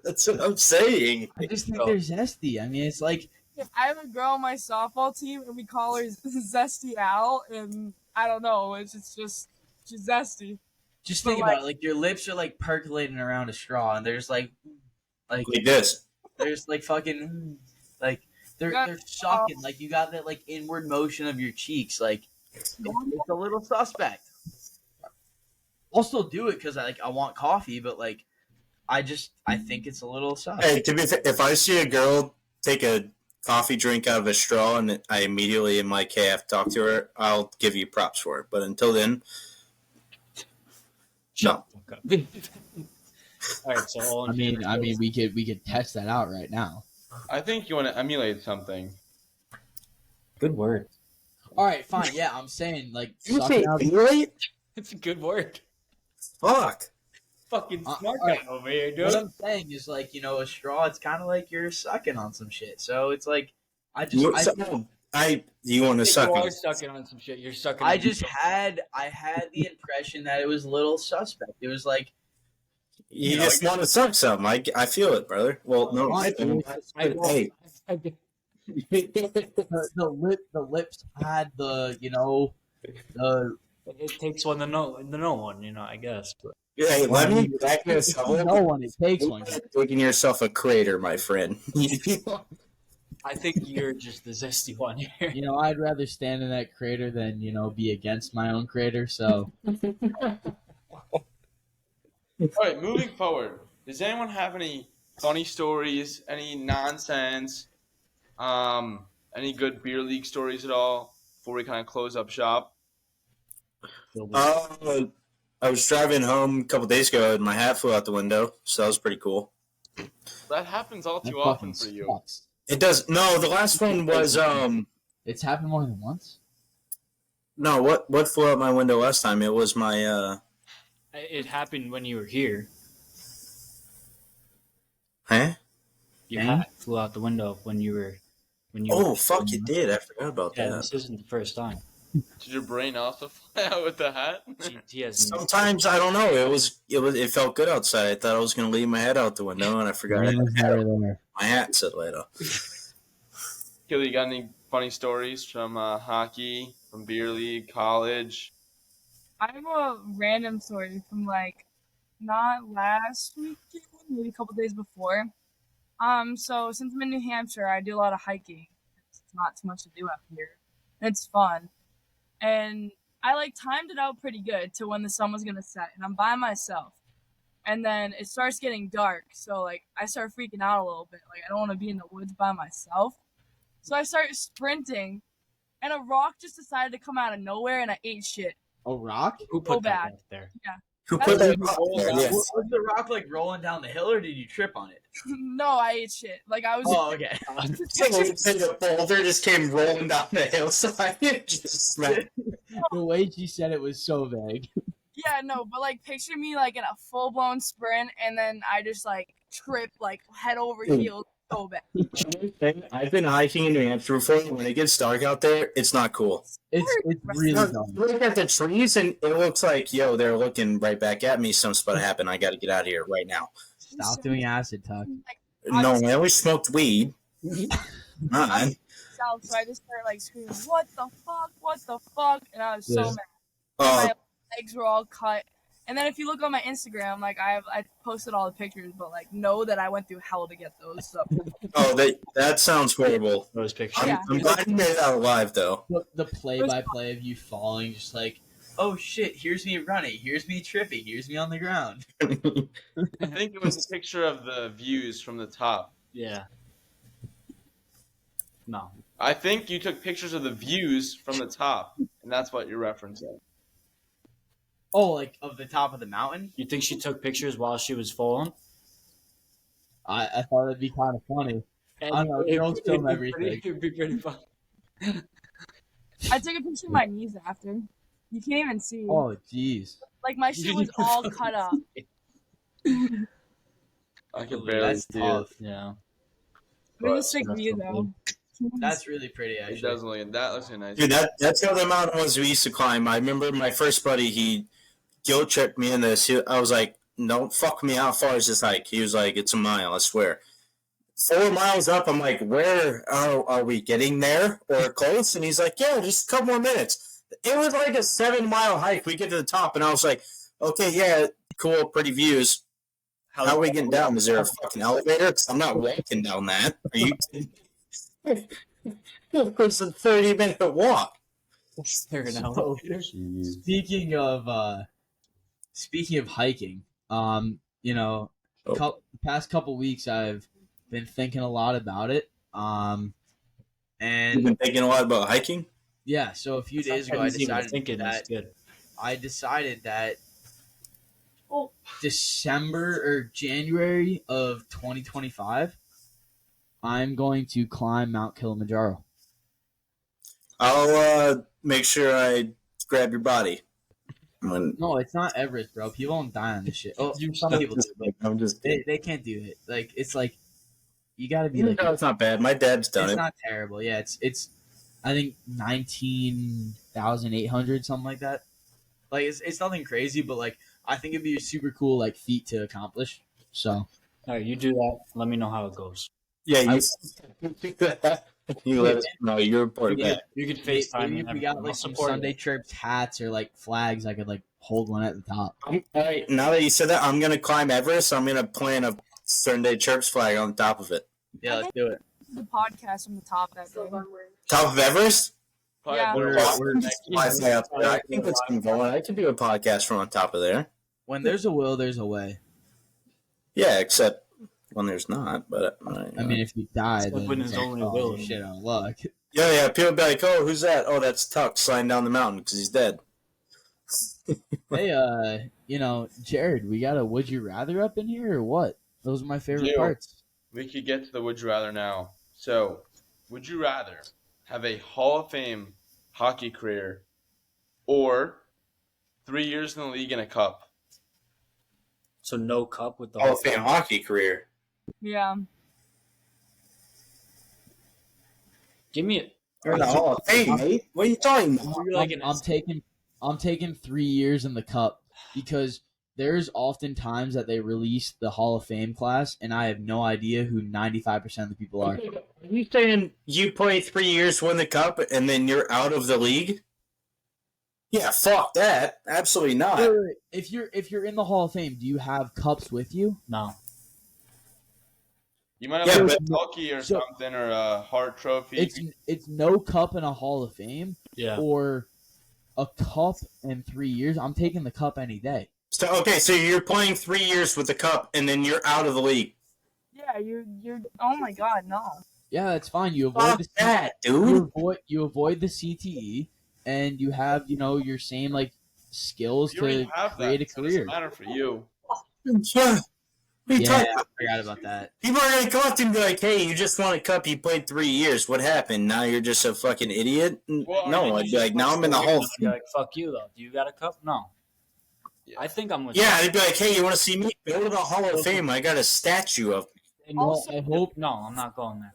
Speaker 5: That's what I'm saying.
Speaker 3: I just think they're zesty. I mean, it's like
Speaker 4: I have a girl on my softball team, and we call her Zesty Al, and I don't know. It's just she's zesty.
Speaker 3: just
Speaker 4: But,
Speaker 3: think about it. Your lips are percolating around a straw, and there's like
Speaker 5: Like this.
Speaker 3: there's fucking they're sucking. You got that inward motion of your cheeks. It's a little suspect. I'll still do it because I want coffee, but I think it's a little sus.
Speaker 5: Hey, to be fair, if I see a girl take a coffee drink out of a straw and I immediately am like, hey, I have to talk to her, I'll give you props for it. But until then, no.
Speaker 2: Okay. All right. So
Speaker 3: I mean, we could test that out right now.
Speaker 1: I think you want to emulate something.
Speaker 2: Good word.
Speaker 3: All right, fine. Yeah, I'm saying like
Speaker 5: Did you
Speaker 3: sucking
Speaker 5: say
Speaker 3: out.
Speaker 5: emulate?
Speaker 2: It's a good word.
Speaker 5: Fuck.
Speaker 2: Fucking smart
Speaker 3: all
Speaker 2: guy
Speaker 3: right.
Speaker 2: over here,
Speaker 3: What
Speaker 2: dude.
Speaker 3: I'm saying is like a straw. It's kind of like you're sucking on some shit. So it's like I just
Speaker 5: You,
Speaker 3: I,
Speaker 5: you want to suck
Speaker 2: You
Speaker 5: on?
Speaker 2: are sucking on some shit. You're sucking.
Speaker 3: I
Speaker 2: on
Speaker 3: just had the impression that it was a little suspect. It was like
Speaker 5: You just want to suck something. I feel it, brother. Well, no,
Speaker 3: Fine,
Speaker 5: I don't.
Speaker 2: I don't.
Speaker 5: Hey,
Speaker 3: the lips had the the
Speaker 2: It takes one to know one, I guess. But
Speaker 5: hey,
Speaker 3: well,
Speaker 5: let
Speaker 3: I
Speaker 5: me
Speaker 3: mean,
Speaker 5: back this up.
Speaker 3: no one it takes
Speaker 5: You're
Speaker 3: one.
Speaker 5: digging yourself a crater, my friend.
Speaker 2: I think you're just the zesty one here.
Speaker 3: I'd rather stand in that crater than be against my own crater. So
Speaker 1: All right, moving forward. Does anyone have any funny stories? Any nonsense? Any good beer league stories at all before we kind of close up shop?
Speaker 5: I was driving home a couple days ago and my hat flew out the window, so that was pretty cool.
Speaker 1: That happens all
Speaker 3: that
Speaker 1: too
Speaker 3: fucking
Speaker 1: often for you.
Speaker 3: sucks.
Speaker 5: It does. No, the last one was
Speaker 3: It's happened more than once.
Speaker 5: No, what flew out my window last time? It was my
Speaker 2: It happened when you were here.
Speaker 5: huh?
Speaker 2: Your hat flew out the window when you were.
Speaker 5: Oh fuck! It did. I forgot about
Speaker 2: Yeah,
Speaker 5: that.
Speaker 2: this isn't the first time.
Speaker 1: Did your brain also fly out with the hat?
Speaker 2: He has.
Speaker 5: Sometimes I don't know. It felt good outside. I thought I was gonna leave my head out the window, and I forgot
Speaker 3: Brain was never there.
Speaker 5: my hat said later.
Speaker 1: Kelly, you got any funny stories from hockey, from beer league, college?
Speaker 4: I have a random story from like not last weekend, maybe a couple days before. So since I'm in New Hampshire, I do a lot of hiking. It's not too much to do out here. It's fun. And I like timed it out pretty good to when the sun was gonna set, and I'm by myself. And then it starts getting dark, so like I start freaking out a little bit. Like I don't want to be in the woods by myself. So I start sprinting, and a rock just decided to come out of nowhere, and I ate shit.
Speaker 3: A rock?
Speaker 2: Who
Speaker 4: So
Speaker 2: put that
Speaker 4: bad.
Speaker 2: out there?
Speaker 5: Who
Speaker 4: That's
Speaker 5: put that
Speaker 4: like-
Speaker 5: rock there? Yeah.
Speaker 3: Was the rock like rolling down the hill, or did you trip on it?
Speaker 4: No, I ate shit. Like I was.
Speaker 3: Oh, okay.
Speaker 5: The boulder just came rolling down the hillside. Just smacked.
Speaker 3: The way she said it was so vague.
Speaker 4: Yeah, no, but like picture me like in a full blown sprint, and then I just like trip like head over heels so bad.
Speaker 5: I've been hiking in New Hampshire before. When it gets dark out there, it's not cool.
Speaker 3: It's really dumb.
Speaker 5: Look at the trees, and it looks like, yo, they're looking right back at me. Something's about to happen. I got to get out of here right now.
Speaker 3: Stop doing acid, Tuck.
Speaker 4: Like,
Speaker 5: No, I always smoked weed. Man.
Speaker 4: south, so I just started like screaming, "What the fuck? What the fuck?" And I was so
Speaker 3: Yeah.
Speaker 4: mad.
Speaker 5: Oh,
Speaker 4: My legs were all cut. And then if you look on my Instagram, like I posted all the pictures, but like know that I went through hell to get those. So
Speaker 5: that sounds horrible.
Speaker 2: Those pictures.
Speaker 4: Yeah.
Speaker 5: I'm glad you made it out alive, though.
Speaker 3: The play-by-play of you falling, just like, oh shit, here's me running, here's me tripping, here's me on the ground.
Speaker 1: I think it was a picture of the views from the top.
Speaker 2: Yeah. No.
Speaker 1: I think you took pictures of the views from the top, and that's what you're referencing.
Speaker 3: Oh, like of the top of the mountain?
Speaker 2: You think she took pictures while she was falling?
Speaker 3: I thought it'd be kind of funny. I don't know, girls film everything.
Speaker 2: It'd be pretty fun.
Speaker 4: I took a picture of my knees after. You can't even see.
Speaker 3: Oh, jeez.
Speaker 4: Like my shit was all cut up.
Speaker 1: I can barely
Speaker 3: That's
Speaker 1: see
Speaker 3: tough.
Speaker 2: Yeah.
Speaker 4: It was a sick view
Speaker 2: That's
Speaker 4: though.
Speaker 3: That's really pretty,
Speaker 1: it.
Speaker 3: actually.
Speaker 1: It does look that looks nice.
Speaker 5: Dude, that's the other mountain ones we used to climb. I remember my first buddy, he guilt tripped me in this. I was like, don't fuck me, how far is this hike? He was like, it's a mile, I swear. 4 miles up, I'm like, where are we getting there or close? And he's like, yeah, just a couple more minutes. It was like a 7-mile hike. We get to the top, and I was like, okay, yeah, cool, pretty views. How are we getting down? Is there a fucking elevator? 'Cause I'm not walking down that. Are you kidding? It was a 30-minute walk.
Speaker 2: There an
Speaker 3: So,
Speaker 2: elevator?
Speaker 3: speaking of hiking, the past couple weeks I've been thinking a lot about it.
Speaker 5: You've
Speaker 3: And
Speaker 5: been thinking a lot about hiking?
Speaker 3: yeah, so a few days ago I decided that December or January of 2025, I'm going to climb Mount Kilimanjaro.
Speaker 5: I'll make sure I grab your body.
Speaker 3: No, it's not Everest, bro. People don't die on this shit. Oh, some people do, but
Speaker 5: I'm just kidding.
Speaker 3: they can't do it. Like it's like you got to be
Speaker 5: No,
Speaker 3: like
Speaker 5: it's not bad. My dad's done
Speaker 3: it's
Speaker 5: it.
Speaker 3: not terrible. Yeah, it's I think 19,800 something like that. Like it's nothing crazy, but like I think it'd be a super cool like feat to accomplish. So
Speaker 2: All right, you do that. Let me know how it goes.
Speaker 5: Yeah,
Speaker 3: I-
Speaker 5: you let us know. You're important.
Speaker 3: Yeah.
Speaker 2: You could
Speaker 3: maybe
Speaker 2: FaceTime.
Speaker 3: if we got like some Sunday Chirps hats or like flags, I could like hold one at the top.
Speaker 5: All right, now that you said that, I'm gonna climb Everest. So I'm gonna plant a Sunday Chirps flag on top of it.
Speaker 3: Yeah, let's do it.
Speaker 4: The podcast from the top that day.
Speaker 5: Top of Everest?
Speaker 1: Probably
Speaker 4: Yeah.
Speaker 1: better
Speaker 3: We're-
Speaker 1: watch next year.
Speaker 5: Wi-Fi up there. I think that's going. I can do a podcast from on top of there.
Speaker 3: When there's a will, there's a way.
Speaker 5: Yeah, except when there's not. But
Speaker 3: I mean, if you die,
Speaker 2: Except
Speaker 3: then
Speaker 2: when
Speaker 3: it's
Speaker 2: there's
Speaker 3: like,
Speaker 2: only
Speaker 3: oh,
Speaker 2: will.
Speaker 3: shit out of luck.
Speaker 5: yeah. People be like, "Oh, who's that? Oh, that's Tuck sliding down the mountain because he's dead."
Speaker 3: Hey, Jared, we got a would you rather up in here or what? Those are my favorite
Speaker 1: Yeah.
Speaker 3: parts.
Speaker 1: We could get to the would you rather now. So, would you rather have a Hall of Fame hockey career or 3 years in the league and a cup?
Speaker 2: So no cup with the
Speaker 5: Hall of Fame hockey career.
Speaker 4: Yeah.
Speaker 2: Give me it.
Speaker 5: You're in the Hall of Fame, mate. What are you talking about?
Speaker 2: You're like an
Speaker 3: I'm taking 3 years in the cup because there's often times that they release the Hall of Fame class, and I have no idea who 95% of the people are.
Speaker 5: Are you saying you play 3 years, win the cup, and then you're out of the league? Yeah, fuck that. Absolutely not.
Speaker 3: Wait. If you're in the Hall of Fame, do you have cups with you?
Speaker 2: no.
Speaker 1: You might have
Speaker 5: Yeah,
Speaker 1: a
Speaker 5: but-
Speaker 1: Milwaukee or
Speaker 3: so-
Speaker 1: something or a Hart Trophy.
Speaker 3: It's no cup in a Hall of Fame
Speaker 2: Yeah.
Speaker 3: or a cup in 3 years. I'm taking the cup any day.
Speaker 5: So you're playing 3 years with the cup, and then you're out of the league.
Speaker 4: Yeah, you're. Oh my God, no.
Speaker 3: Yeah, it's fine. You avoid
Speaker 5: Fuck
Speaker 3: the
Speaker 5: that, dude.
Speaker 3: you avoid the CTE, and you have your same like skills
Speaker 1: you already
Speaker 3: to
Speaker 1: have
Speaker 3: create
Speaker 1: that.
Speaker 3: a
Speaker 1: So it doesn't
Speaker 3: career.
Speaker 1: matter for you.
Speaker 5: What are you
Speaker 3: Yeah,
Speaker 5: talking
Speaker 3: I
Speaker 5: about?
Speaker 3: forgot about that.
Speaker 5: People are gonna come up to you and be like, "Hey, you just won a cup. You played 3 years. What happened? Now you're just a fucking idiot."
Speaker 1: Well, I
Speaker 5: No,
Speaker 1: mean,
Speaker 5: I'd
Speaker 1: you
Speaker 5: be like, "Now I'm in the Hall of
Speaker 2: Be
Speaker 5: Fame."
Speaker 2: like, fuck you though. Do you got a cup? No.
Speaker 1: Yeah.
Speaker 2: I think I'm with
Speaker 5: Yeah, they'd be like, "Hey, you want to see me? Go to the Hall of Fame. I got a statue of."
Speaker 2: you.
Speaker 3: Well,
Speaker 4: Also-
Speaker 3: I hope
Speaker 2: No, I'm not going there.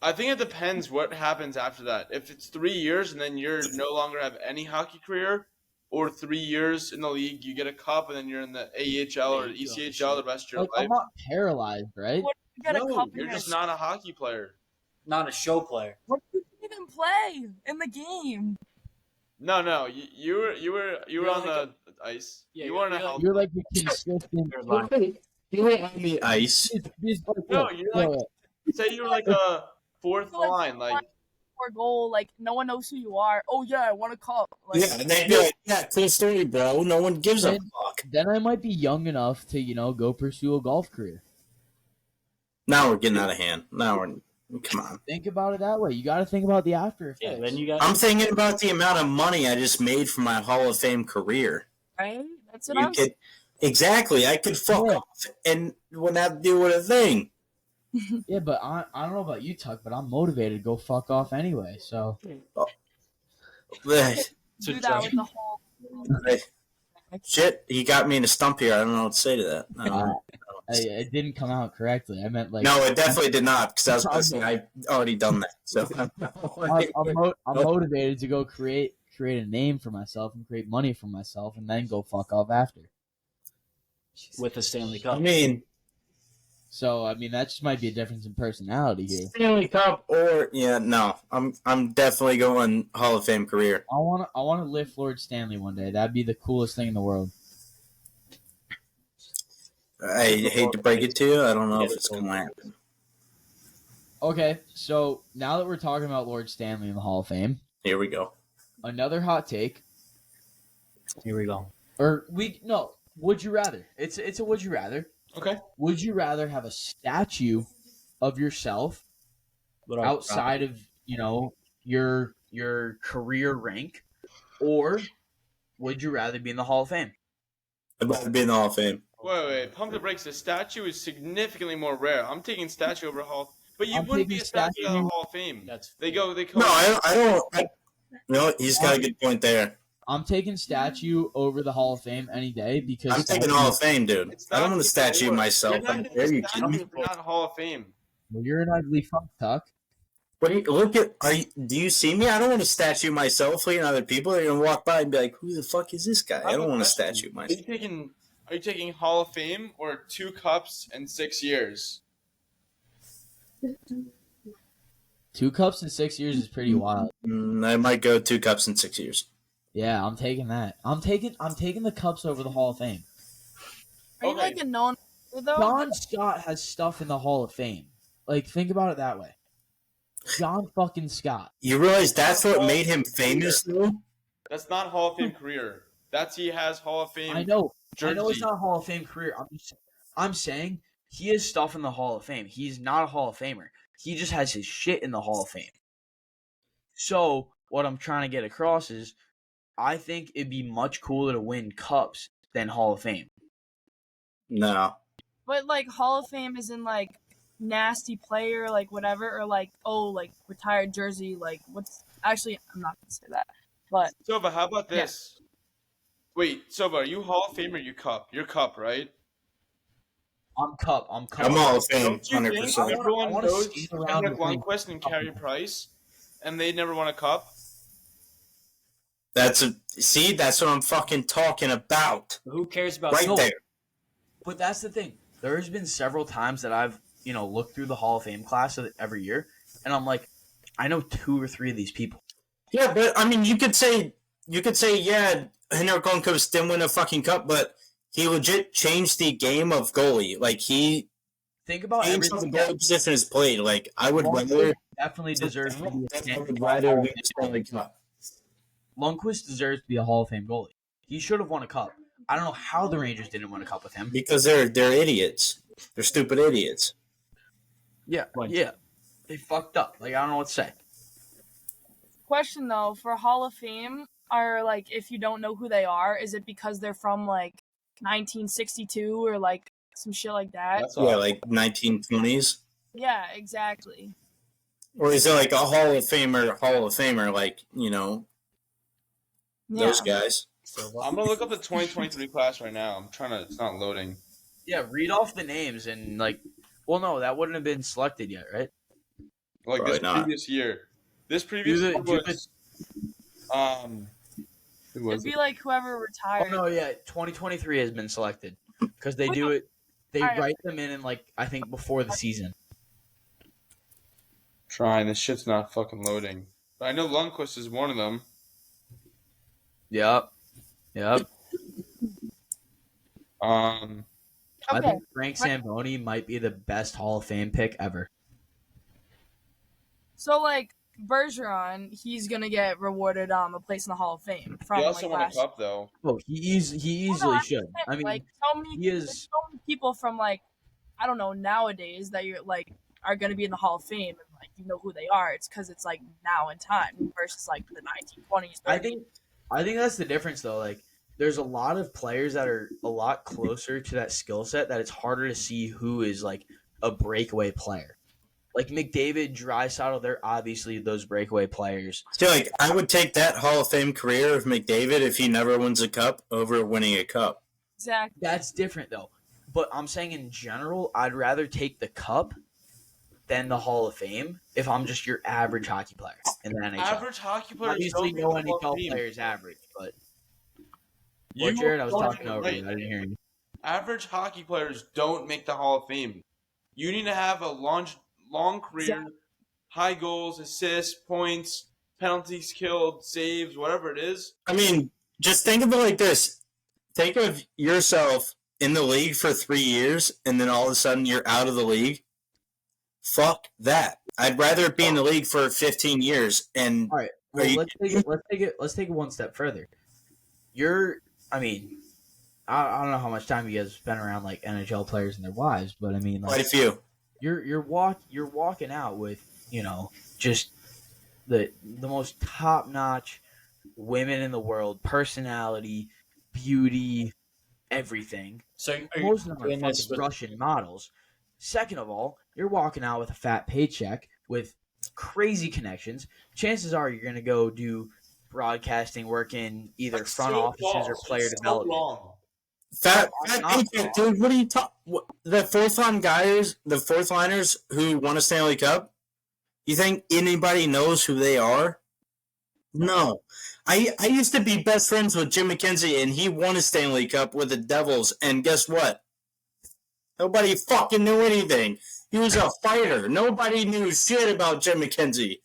Speaker 1: I think it depends what happens after that. If it's 3 years and then you're no longer have any hockey career, or 3 years in the league, you get a cup and then you're in the AHL or ECHL the rest of your
Speaker 3: like, I'm
Speaker 1: life.
Speaker 3: not paralyzed, right?
Speaker 4: What if you get a
Speaker 1: No,
Speaker 4: cup?
Speaker 1: you're
Speaker 4: in
Speaker 1: just
Speaker 4: your-
Speaker 1: not a hockey player.
Speaker 2: Not a show player.
Speaker 4: What if you didn't play in the game?
Speaker 1: No. You were
Speaker 2: You're
Speaker 1: on
Speaker 2: like
Speaker 1: the ice.
Speaker 2: Yeah,
Speaker 1: you
Speaker 2: you're-
Speaker 1: weren't a
Speaker 2: you're like-
Speaker 1: health.
Speaker 3: You're like a consistent.
Speaker 2: You're lying.
Speaker 5: You were on the ice.
Speaker 1: No, you're like say you're like a fourth
Speaker 4: Like,
Speaker 1: line. Like
Speaker 4: Or goal, like no one knows who you are. Oh yeah, I won a cup. Like,
Speaker 5: Yeah, and they'd be like, "Yeah, cool story, bro. No one gives a
Speaker 3: Then-
Speaker 5: fuck."
Speaker 3: Then I might be young enough to go pursue a golf career.
Speaker 5: Now we're getting out of hand. Now we're come on.
Speaker 3: Think about it that way. You got to think about the after effects.
Speaker 2: Yeah, then you got.
Speaker 5: I'm thinking about the amount of money I just made from my Hall of Fame career.
Speaker 4: right? That's what
Speaker 5: You
Speaker 4: I'm
Speaker 5: could exactly. I could fuck
Speaker 3: Yeah.
Speaker 5: off and wouldn't have to deal with a thing.
Speaker 3: Yeah, but I don't know about you, Tuck, but I'm motivated to go fuck off anyway. So
Speaker 5: Ugh,
Speaker 4: do that with the whole.
Speaker 5: Shit, he got me in a stump here. I don't know what to say to that. I don't know.
Speaker 3: it didn't come out correctly. I meant like
Speaker 5: No, it definitely did not because I was listening. I already done that. So
Speaker 3: I'm motivated to go create a name for myself and create money for myself, and then go fuck off after.
Speaker 2: with the Stanley
Speaker 5: I
Speaker 2: Cup.
Speaker 5: mean,
Speaker 3: So that just might be a difference in personality here.
Speaker 5: Stanley Cup or no, I'm definitely going Hall of Fame career.
Speaker 3: I want to lift Lord Stanley one day. That'd be the coolest thing in the world.
Speaker 5: I hate to break it to you. I don't know if it's going to happen.
Speaker 3: Okay, so now that we're talking about Lord Stanley in the Hall of Fame,
Speaker 5: Here we go.
Speaker 3: another hot take.
Speaker 2: Here we go.
Speaker 3: Would you rather? It's a would you rather.
Speaker 1: okay,
Speaker 3: Would you rather have a statue of yourself outside of your career rank, or would you rather be in the Hall of Fame?
Speaker 5: I'd rather be in the Hall of Fame.
Speaker 1: wait. Pump the brakes. The statue is significantly more rare. I'm taking statue over Hall. But you
Speaker 3: I'm
Speaker 1: wouldn't be
Speaker 3: taking
Speaker 1: accepted in the
Speaker 3: statue.
Speaker 1: Hall of Fame.
Speaker 2: That's
Speaker 1: They go. They
Speaker 5: No,
Speaker 1: go.
Speaker 5: I don't. No, he's got a good point there.
Speaker 3: I'm taking statue over the Hall of Fame any day because
Speaker 5: I'm taking Hall of Fame, dude.
Speaker 1: It's
Speaker 5: I don't
Speaker 1: not
Speaker 5: want to
Speaker 1: either
Speaker 5: statue
Speaker 1: or.
Speaker 5: myself.
Speaker 1: You're not
Speaker 5: Are you
Speaker 1: getting a
Speaker 5: kidding me?
Speaker 1: statue if you're not Hall of Fame.
Speaker 3: Well, you're an ugly fuck, Tuck.
Speaker 5: What do you look at? Do you see me? I don't want to statue myself. And other people are gonna walk by and be like, "Who the fuck is this guy?" I don't want to statue myself.
Speaker 1: Are you taking Hall of Fame or 2 cups in 6 years?
Speaker 3: 2 cups in 6 years is pretty wild.
Speaker 5: I might go 2 cups in 6 years.
Speaker 3: Yeah, I'm taking that. I'm taking the cups over the Hall of Fame.
Speaker 4: Are you
Speaker 1: Okay.
Speaker 4: like a known though?
Speaker 3: John Scott has stuff in the Hall of Fame. Like, think about it that way. John fucking Scott.
Speaker 5: You realize that's what made him famous, though?
Speaker 1: That's not Hall of Fame career. He has Hall of Fame.
Speaker 3: I know
Speaker 1: Jersey.
Speaker 3: it's not a Hall of Fame career. I'm saying he has stuff in the Hall of Fame. He's not a Hall of Famer. He just has his shit in the Hall of Fame. So, what I'm trying to get across is, I think it'd be much cooler to win cups than Hall of Fame.
Speaker 5: No.
Speaker 4: But like Hall of Fame is in like nasty player, like whatever, or like like retired jersey, like what's actually I'm not gonna say that. But
Speaker 1: Sova, how about this? Wait, Sova, are you Hall of Fame or you Cup? You're Cup, right?
Speaker 3: I'm cup. I'm
Speaker 5: Hall of Fame,
Speaker 1: Don't you
Speaker 5: 100%.
Speaker 1: think everyone
Speaker 3: wanna
Speaker 1: knows
Speaker 3: skate around
Speaker 1: Henrik
Speaker 3: with my-
Speaker 1: Lundqvist and Carey Price, and they never won a cup?
Speaker 5: That's what I'm fucking talking about.
Speaker 2: who cares about
Speaker 5: Right
Speaker 3: No.
Speaker 5: there.
Speaker 3: But that's the thing. There's been several times that I've, looked through the Hall of Fame class every year, and I'm like, I know 2 or 3 of these people.
Speaker 5: Yeah, but I mean, you could say, yeah, Henrik Lundqvist didn't win a fucking cup, but he legit changed the game of goalie. Like, he
Speaker 3: Think about
Speaker 5: changed how the
Speaker 3: everything.
Speaker 5: goalie position is played. Like, I would rather.
Speaker 3: Lundqvist definitely deserves to be
Speaker 5: I would rather win a Stanley Cup.
Speaker 3: Lundqvist deserves to be a Hall of Fame goalie. He should have won a cup. I don't know how the Rangers didn't win a cup with him.
Speaker 5: Because they're idiots. They're stupid idiots.
Speaker 3: Yeah, yeah. They fucked up. Like, I don't know what to say.
Speaker 4: question though, for Hall of Fame, are like if you don't know who they are, is it because they're from like 1962 or like some shit like that?
Speaker 1: That's
Speaker 5: Yeah, like 1920s.
Speaker 4: Yeah, exactly.
Speaker 5: Or is it like a Hall of Famer, like,
Speaker 4: Yeah.
Speaker 5: those guys?
Speaker 1: I'm gonna look up the 2023 class right now. It's not loading.
Speaker 3: Yeah, read off the names and well, no, that wouldn't have been selected yet, right?
Speaker 1: Like
Speaker 5: Probably
Speaker 1: this
Speaker 5: not.
Speaker 1: previous year. This previous
Speaker 3: Do the-
Speaker 1: year
Speaker 3: do
Speaker 1: was who was
Speaker 4: It'd be
Speaker 1: it?
Speaker 4: like whoever
Speaker 3: Oh
Speaker 4: retired.
Speaker 3: no, yeah, 2023 has been selected because they do it. They
Speaker 4: Alright.
Speaker 3: write them in I think before the season.
Speaker 1: Trying, this shit's not fucking loading. But I know Lundqvist is one of them.
Speaker 3: Yep. I
Speaker 4: Okay.
Speaker 3: think Frank Zamboni might be the best Hall of Fame pick ever.
Speaker 4: So like Bergeron, he's gonna get rewarded a place in the Hall of Fame from
Speaker 1: He also
Speaker 4: like
Speaker 1: won a
Speaker 4: last.
Speaker 1: cup though.
Speaker 3: Oh, he easily should. I mean,
Speaker 4: like so many,
Speaker 3: he
Speaker 4: there's
Speaker 3: is.
Speaker 4: so many people from like I don't know nowadays that you're like are gonna be in the Hall of Fame and like you know who they are. It's because it's like now in time versus like the 1920s. 30s.
Speaker 3: I think that's the difference though. Like, there's a lot of players that are a lot closer to that skill set that it's harder to see who is like a breakaway player. Like McDavid, Draisaitl, they're obviously those breakaway players.
Speaker 5: So, like, I would take that Hall of Fame career of McDavid if he never wins a cup over winning a cup.
Speaker 4: Exactly.
Speaker 3: That's different though. But I'm saying in general, I'd rather take the cup than the Hall of Fame if I'm just your average hockey player in the NHL.
Speaker 1: Average hockey players
Speaker 3: Obviously,
Speaker 1: don't
Speaker 3: no
Speaker 1: make the Hall of
Speaker 3: NHL
Speaker 1: Fame.
Speaker 3: player is average, but
Speaker 1: You
Speaker 3: Jared, I was
Speaker 1: don't
Speaker 3: talking
Speaker 1: get it
Speaker 3: over
Speaker 1: right.
Speaker 3: you. I didn't hear you.
Speaker 1: Average hockey players don't make the Hall of Fame. You need to have a long career, high goals, assists, points, penalties killed, saves, whatever it is.
Speaker 5: I mean, just think of it like this. Think of yourself in the league for 3 years, and then all of a sudden you're out of the league. Fuck that. I'd rather be in the league for 15 years. And
Speaker 3: All right. Well, let's take it one step further. I don't know how much time you guys spent around like NHL players and their wives, but I mean,
Speaker 5: quite a
Speaker 3: like,
Speaker 5: few.
Speaker 3: you're walking out with just the most top notch women in the world, personality, beauty, everything.
Speaker 2: So are you
Speaker 3: Most of them are
Speaker 2: doing this
Speaker 3: fucking
Speaker 2: with-
Speaker 3: Russian models. Second of all, you're walking out with a fat paycheck with crazy connections. Chances are you're going to go do broadcasting work in either
Speaker 1: That's
Speaker 3: front
Speaker 1: so
Speaker 3: offices or
Speaker 1: false.
Speaker 3: player
Speaker 1: It's so
Speaker 3: development.
Speaker 1: wrong.
Speaker 5: Fat
Speaker 3: Not
Speaker 5: paycheck, dude. What are you talking? The fourth liners who won a Stanley Cup. You think anybody knows who they are? No. I used to be best friends with Jim McKenzie, and he won a Stanley Cup with the Devils. And guess what? Nobody fucking knew anything. He was a fighter. Nobody knew shit about Jim McKenzie.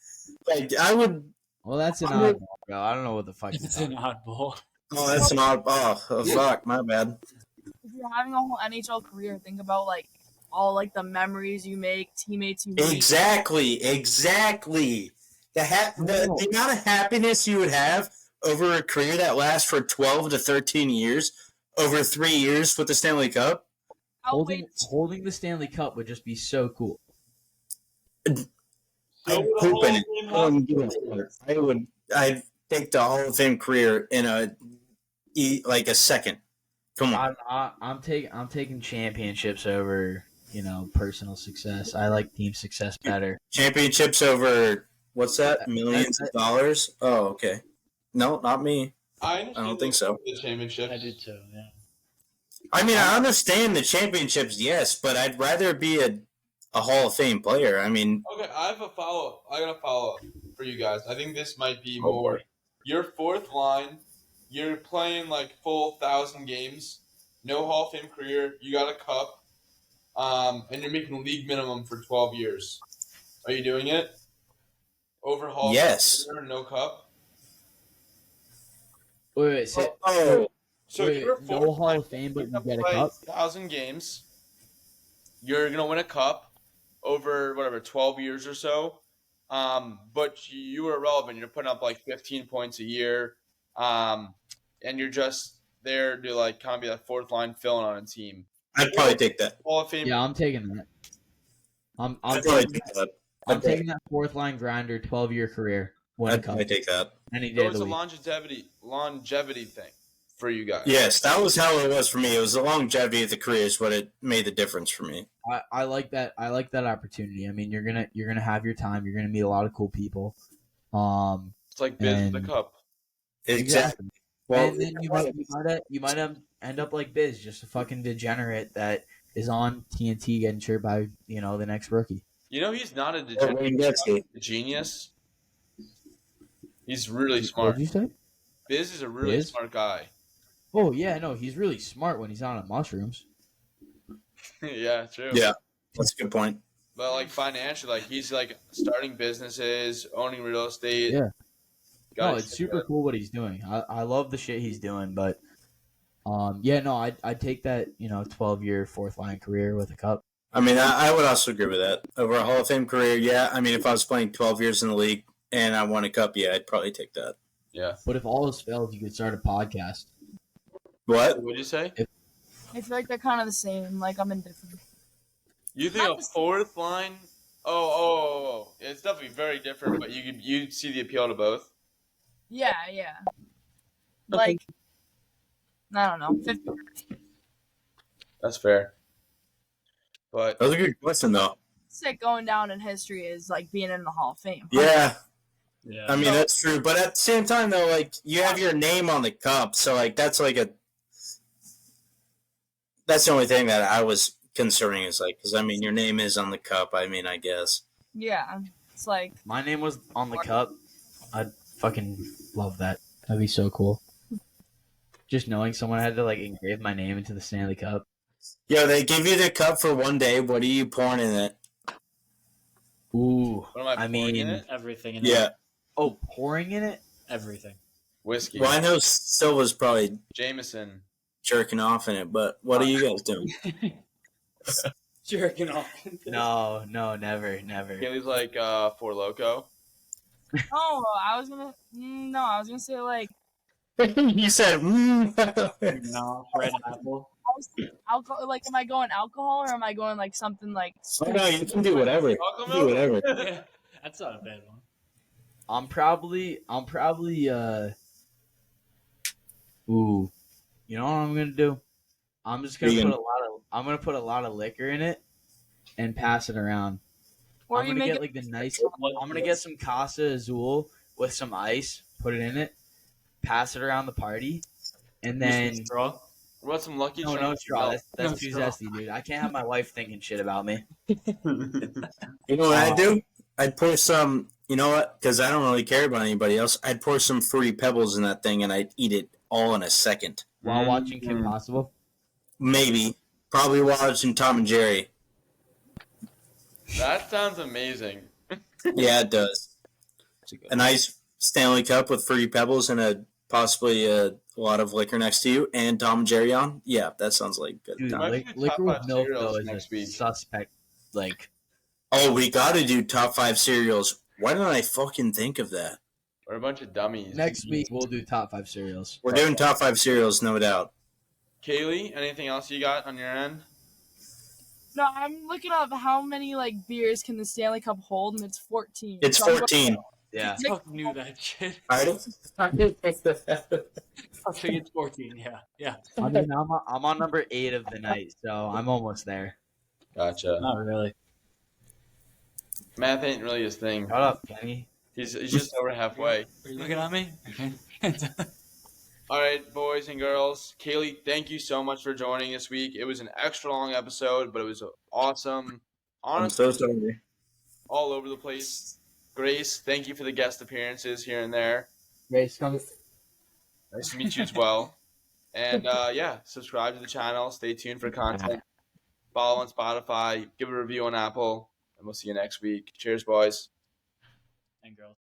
Speaker 5: Like I would.
Speaker 3: Well, that's an oddball, bro. I don't know what the fuck
Speaker 2: It's
Speaker 3: you're
Speaker 2: an oddball.
Speaker 5: Oh, that's an odd. Oh, fuck, my bad.
Speaker 4: If you're having a whole NHL career, think about like all like the memories you make, teammates you meet.
Speaker 5: Exactly. The amount of happiness you would have over a career that lasts for 12 to 13 years, over 3 years with the Stanley Cup.
Speaker 3: holding the Stanley Cup would just be so cool.
Speaker 5: I'd poop in it. I'd take the Hall of Fame career in a second. Come on.
Speaker 3: I'm taking championships over personal success. I like team success better.
Speaker 5: Championships over what's that? Millions of dollars? Oh, okay. No, not me.
Speaker 1: I
Speaker 5: don't think so.
Speaker 1: The championship.
Speaker 2: I did too. Yeah.
Speaker 5: I mean, I understand the championships, yes, but I'd rather be a Hall of Fame player. I mean,
Speaker 1: Okay, I have a follow-up. I got a follow-up for you guys. I think this might be
Speaker 5: Oh,
Speaker 1: more.
Speaker 5: boy.
Speaker 1: Your fourth line, you're playing like full 1,000 games, no Hall of Fame career. You got a cup, and you're making league minimum for 12 years. Are you doing it? Over Hall
Speaker 5: Yes.
Speaker 1: of Fame career, no cup.
Speaker 3: Wait,
Speaker 1: So
Speaker 3: wait,
Speaker 1: you're
Speaker 3: no
Speaker 1: fourth
Speaker 3: Hall
Speaker 1: line,
Speaker 3: of Fame, but
Speaker 1: you're
Speaker 3: you
Speaker 1: gonna
Speaker 3: get a
Speaker 1: play
Speaker 3: cup?
Speaker 1: 1,000 games. You're gonna win a cup over 12 years or so. But you are relevant. You're putting up like 15 points a year, and you're just there to like kind of be that fourth line filling on a team.
Speaker 5: I'd probably take that.
Speaker 1: Hall of Fame.
Speaker 3: Yeah, I'm taking that. I'm
Speaker 5: I'd probably
Speaker 3: taking,
Speaker 5: take that.
Speaker 3: I'm taking that fourth line grinder, 12-year career, win a
Speaker 5: I'd
Speaker 3: cup
Speaker 5: probably take that.
Speaker 3: any day
Speaker 1: So
Speaker 3: of
Speaker 1: it's
Speaker 3: the
Speaker 1: a
Speaker 3: week.
Speaker 1: longevity thing for you guys.
Speaker 5: Yes, that was how it was for me. It was the longevity of the career is what it made the difference for me.
Speaker 3: I like that. I like that opportunity. I mean, you're gonna have your time. You're gonna meet a lot of cool people.
Speaker 1: It's like biz with the
Speaker 3: And-
Speaker 1: cup.
Speaker 5: Exactly. Well,
Speaker 3: and then you might end up like Biz, just a fucking degenerate that is on TNT getting cheered by the next rookie.
Speaker 1: You know he's not a
Speaker 5: Wayne
Speaker 1: degenerate.
Speaker 5: Gretzky.
Speaker 1: He's a genius. He's really
Speaker 3: What
Speaker 1: smart.
Speaker 3: did you say?
Speaker 1: Biz is a really
Speaker 3: Biz?
Speaker 1: smart guy.
Speaker 3: Oh yeah, no, he's really smart when he's on mushrooms.
Speaker 1: Yeah, true.
Speaker 5: Yeah, that's a good point.
Speaker 1: But like financially, like he's like starting businesses, owning real estate.
Speaker 3: Yeah.
Speaker 1: Got
Speaker 3: No,
Speaker 1: his
Speaker 3: it's
Speaker 1: shit
Speaker 3: super
Speaker 1: together.
Speaker 3: cool what he's doing. I love the shit he's doing, but yeah, no, I'd take that 12-year fourth line career with a cup.
Speaker 5: I mean, I would also agree with that. Over a Hall of Fame career, yeah. I mean, if I was playing 12 years in the league and I won a cup, yeah, I'd probably take that.
Speaker 1: Yeah.
Speaker 3: But if all else fails, you could start a podcast.
Speaker 5: What?
Speaker 1: What would you say?
Speaker 4: I feel like they're kind of the same. Like I'm indifferent.
Speaker 1: You think
Speaker 4: Not
Speaker 1: a
Speaker 4: the same.
Speaker 1: fourth line? Oh. It's definitely very different, but you see the appeal to both.
Speaker 4: Yeah. Like I don't know. 50.
Speaker 1: That's fair. But
Speaker 5: That was a good question, though.
Speaker 4: Sick going down in history is like being in the Hall of Fame.
Speaker 5: Yeah,
Speaker 2: Yeah.
Speaker 5: I mean, that's true. But at the same time, though, like, you have your name on the cup, so, like, that's the only thing that I was concerning is, like, because, I mean, your name is on the cup, I mean, I guess.
Speaker 4: Yeah. It's like
Speaker 3: My name was on the cup. I'd fucking love that. That'd be so cool. Just knowing someone had to like engrave my name into the Stanley Cup.
Speaker 5: Yo, they give you the cup for one day. What are you pouring in it?
Speaker 3: Ooh,
Speaker 1: what am I pouring in
Speaker 3: mean,
Speaker 1: it?
Speaker 2: Everything in
Speaker 5: Yeah.
Speaker 2: it.
Speaker 3: oh, pouring in it?
Speaker 2: Everything.
Speaker 1: Whiskey.
Speaker 5: Well, I know Silva's probably
Speaker 1: Jameson.
Speaker 5: jerking off in it, but what are you guys doing?
Speaker 2: Jerking off.
Speaker 3: No, never.
Speaker 1: Caeli's like Four Loko.
Speaker 4: oh, I was gonna say like
Speaker 5: You said,
Speaker 2: No, red apple.
Speaker 4: alcohol. Like, am I going alcohol or am I going like something like?
Speaker 5: Oh, no, you can do whatever. You can do whatever.
Speaker 2: Yeah, that's not a bad one.
Speaker 3: I'm probably ooh. You know what I'm gonna do? I'm just gonna
Speaker 5: Vegan.
Speaker 3: put a lot of liquor in it and pass it around.
Speaker 4: Or
Speaker 3: I'm
Speaker 4: you
Speaker 3: gonna
Speaker 4: make
Speaker 3: get
Speaker 4: it
Speaker 3: like the nice.
Speaker 2: What-
Speaker 3: I'm gonna get some Casa Azul with some ice, put it in it, pass it around the party, and then
Speaker 2: straw.
Speaker 1: What about some Lucky
Speaker 3: no,
Speaker 1: Charms?
Speaker 3: no straw. That's
Speaker 2: No
Speaker 3: too
Speaker 2: straw.
Speaker 3: zesty, dude. I can't have my wife thinking shit about me.
Speaker 5: You know what I'd do? I'd pour some. You know what? Because I don't really care about anybody else. I'd pour some fruity pebbles in that thing, and I'd eat it all in a second.
Speaker 3: While watching Kim Possible.
Speaker 5: Maybe. Probably watching Tom and Jerry.
Speaker 1: That sounds amazing.
Speaker 5: Yeah, it does. A nice Stanley Cup with fruity pebbles and possibly a lot of liquor next to you, and Tom and Jerry on. Yeah, that sounds like good.
Speaker 3: Dude,
Speaker 1: Might do
Speaker 3: liquor
Speaker 1: top
Speaker 3: with
Speaker 1: five
Speaker 3: milk
Speaker 1: cereals
Speaker 3: though is
Speaker 1: next
Speaker 3: a
Speaker 1: week.
Speaker 3: suspect. Like,
Speaker 5: Oh, we got to do top 5 cereals. Why didn't I fucking think of that?
Speaker 1: We're a bunch of dummies.
Speaker 3: next week we'll do top 5 cereals.
Speaker 5: We're doing top 5 cereals, no doubt.
Speaker 1: Kaylee, anything else you got on your end?
Speaker 4: No, I'm looking up how many like beers can the Stanley Cup hold, and it's 14.
Speaker 5: It's
Speaker 4: So I'm
Speaker 5: 14.
Speaker 3: Yeah.
Speaker 2: I knew that shit.
Speaker 5: I
Speaker 2: I think it's 14. Yeah.
Speaker 3: I mean, I'm on number 8 of the night, so I'm almost there.
Speaker 1: Gotcha.
Speaker 2: Not really.
Speaker 1: Math ain't really his thing.
Speaker 3: Shut up, Kenny.
Speaker 1: He's just over halfway.
Speaker 2: Are you looking at me? Okay.
Speaker 1: All right, boys and girls. Kaylee, thank you so much for joining this week. It was an extra long episode, but it was awesome.
Speaker 5: I'm
Speaker 1: Honestly,
Speaker 5: so sorry.
Speaker 1: all over the place. Grace, thank you for the guest appearances here and there.
Speaker 3: Grace, come.
Speaker 1: Nice to meet you as well. And yeah, subscribe to the channel. Stay tuned for content. Follow on Spotify. Give a review on Apple. And we'll see you next week. Cheers, boys.
Speaker 2: And girls.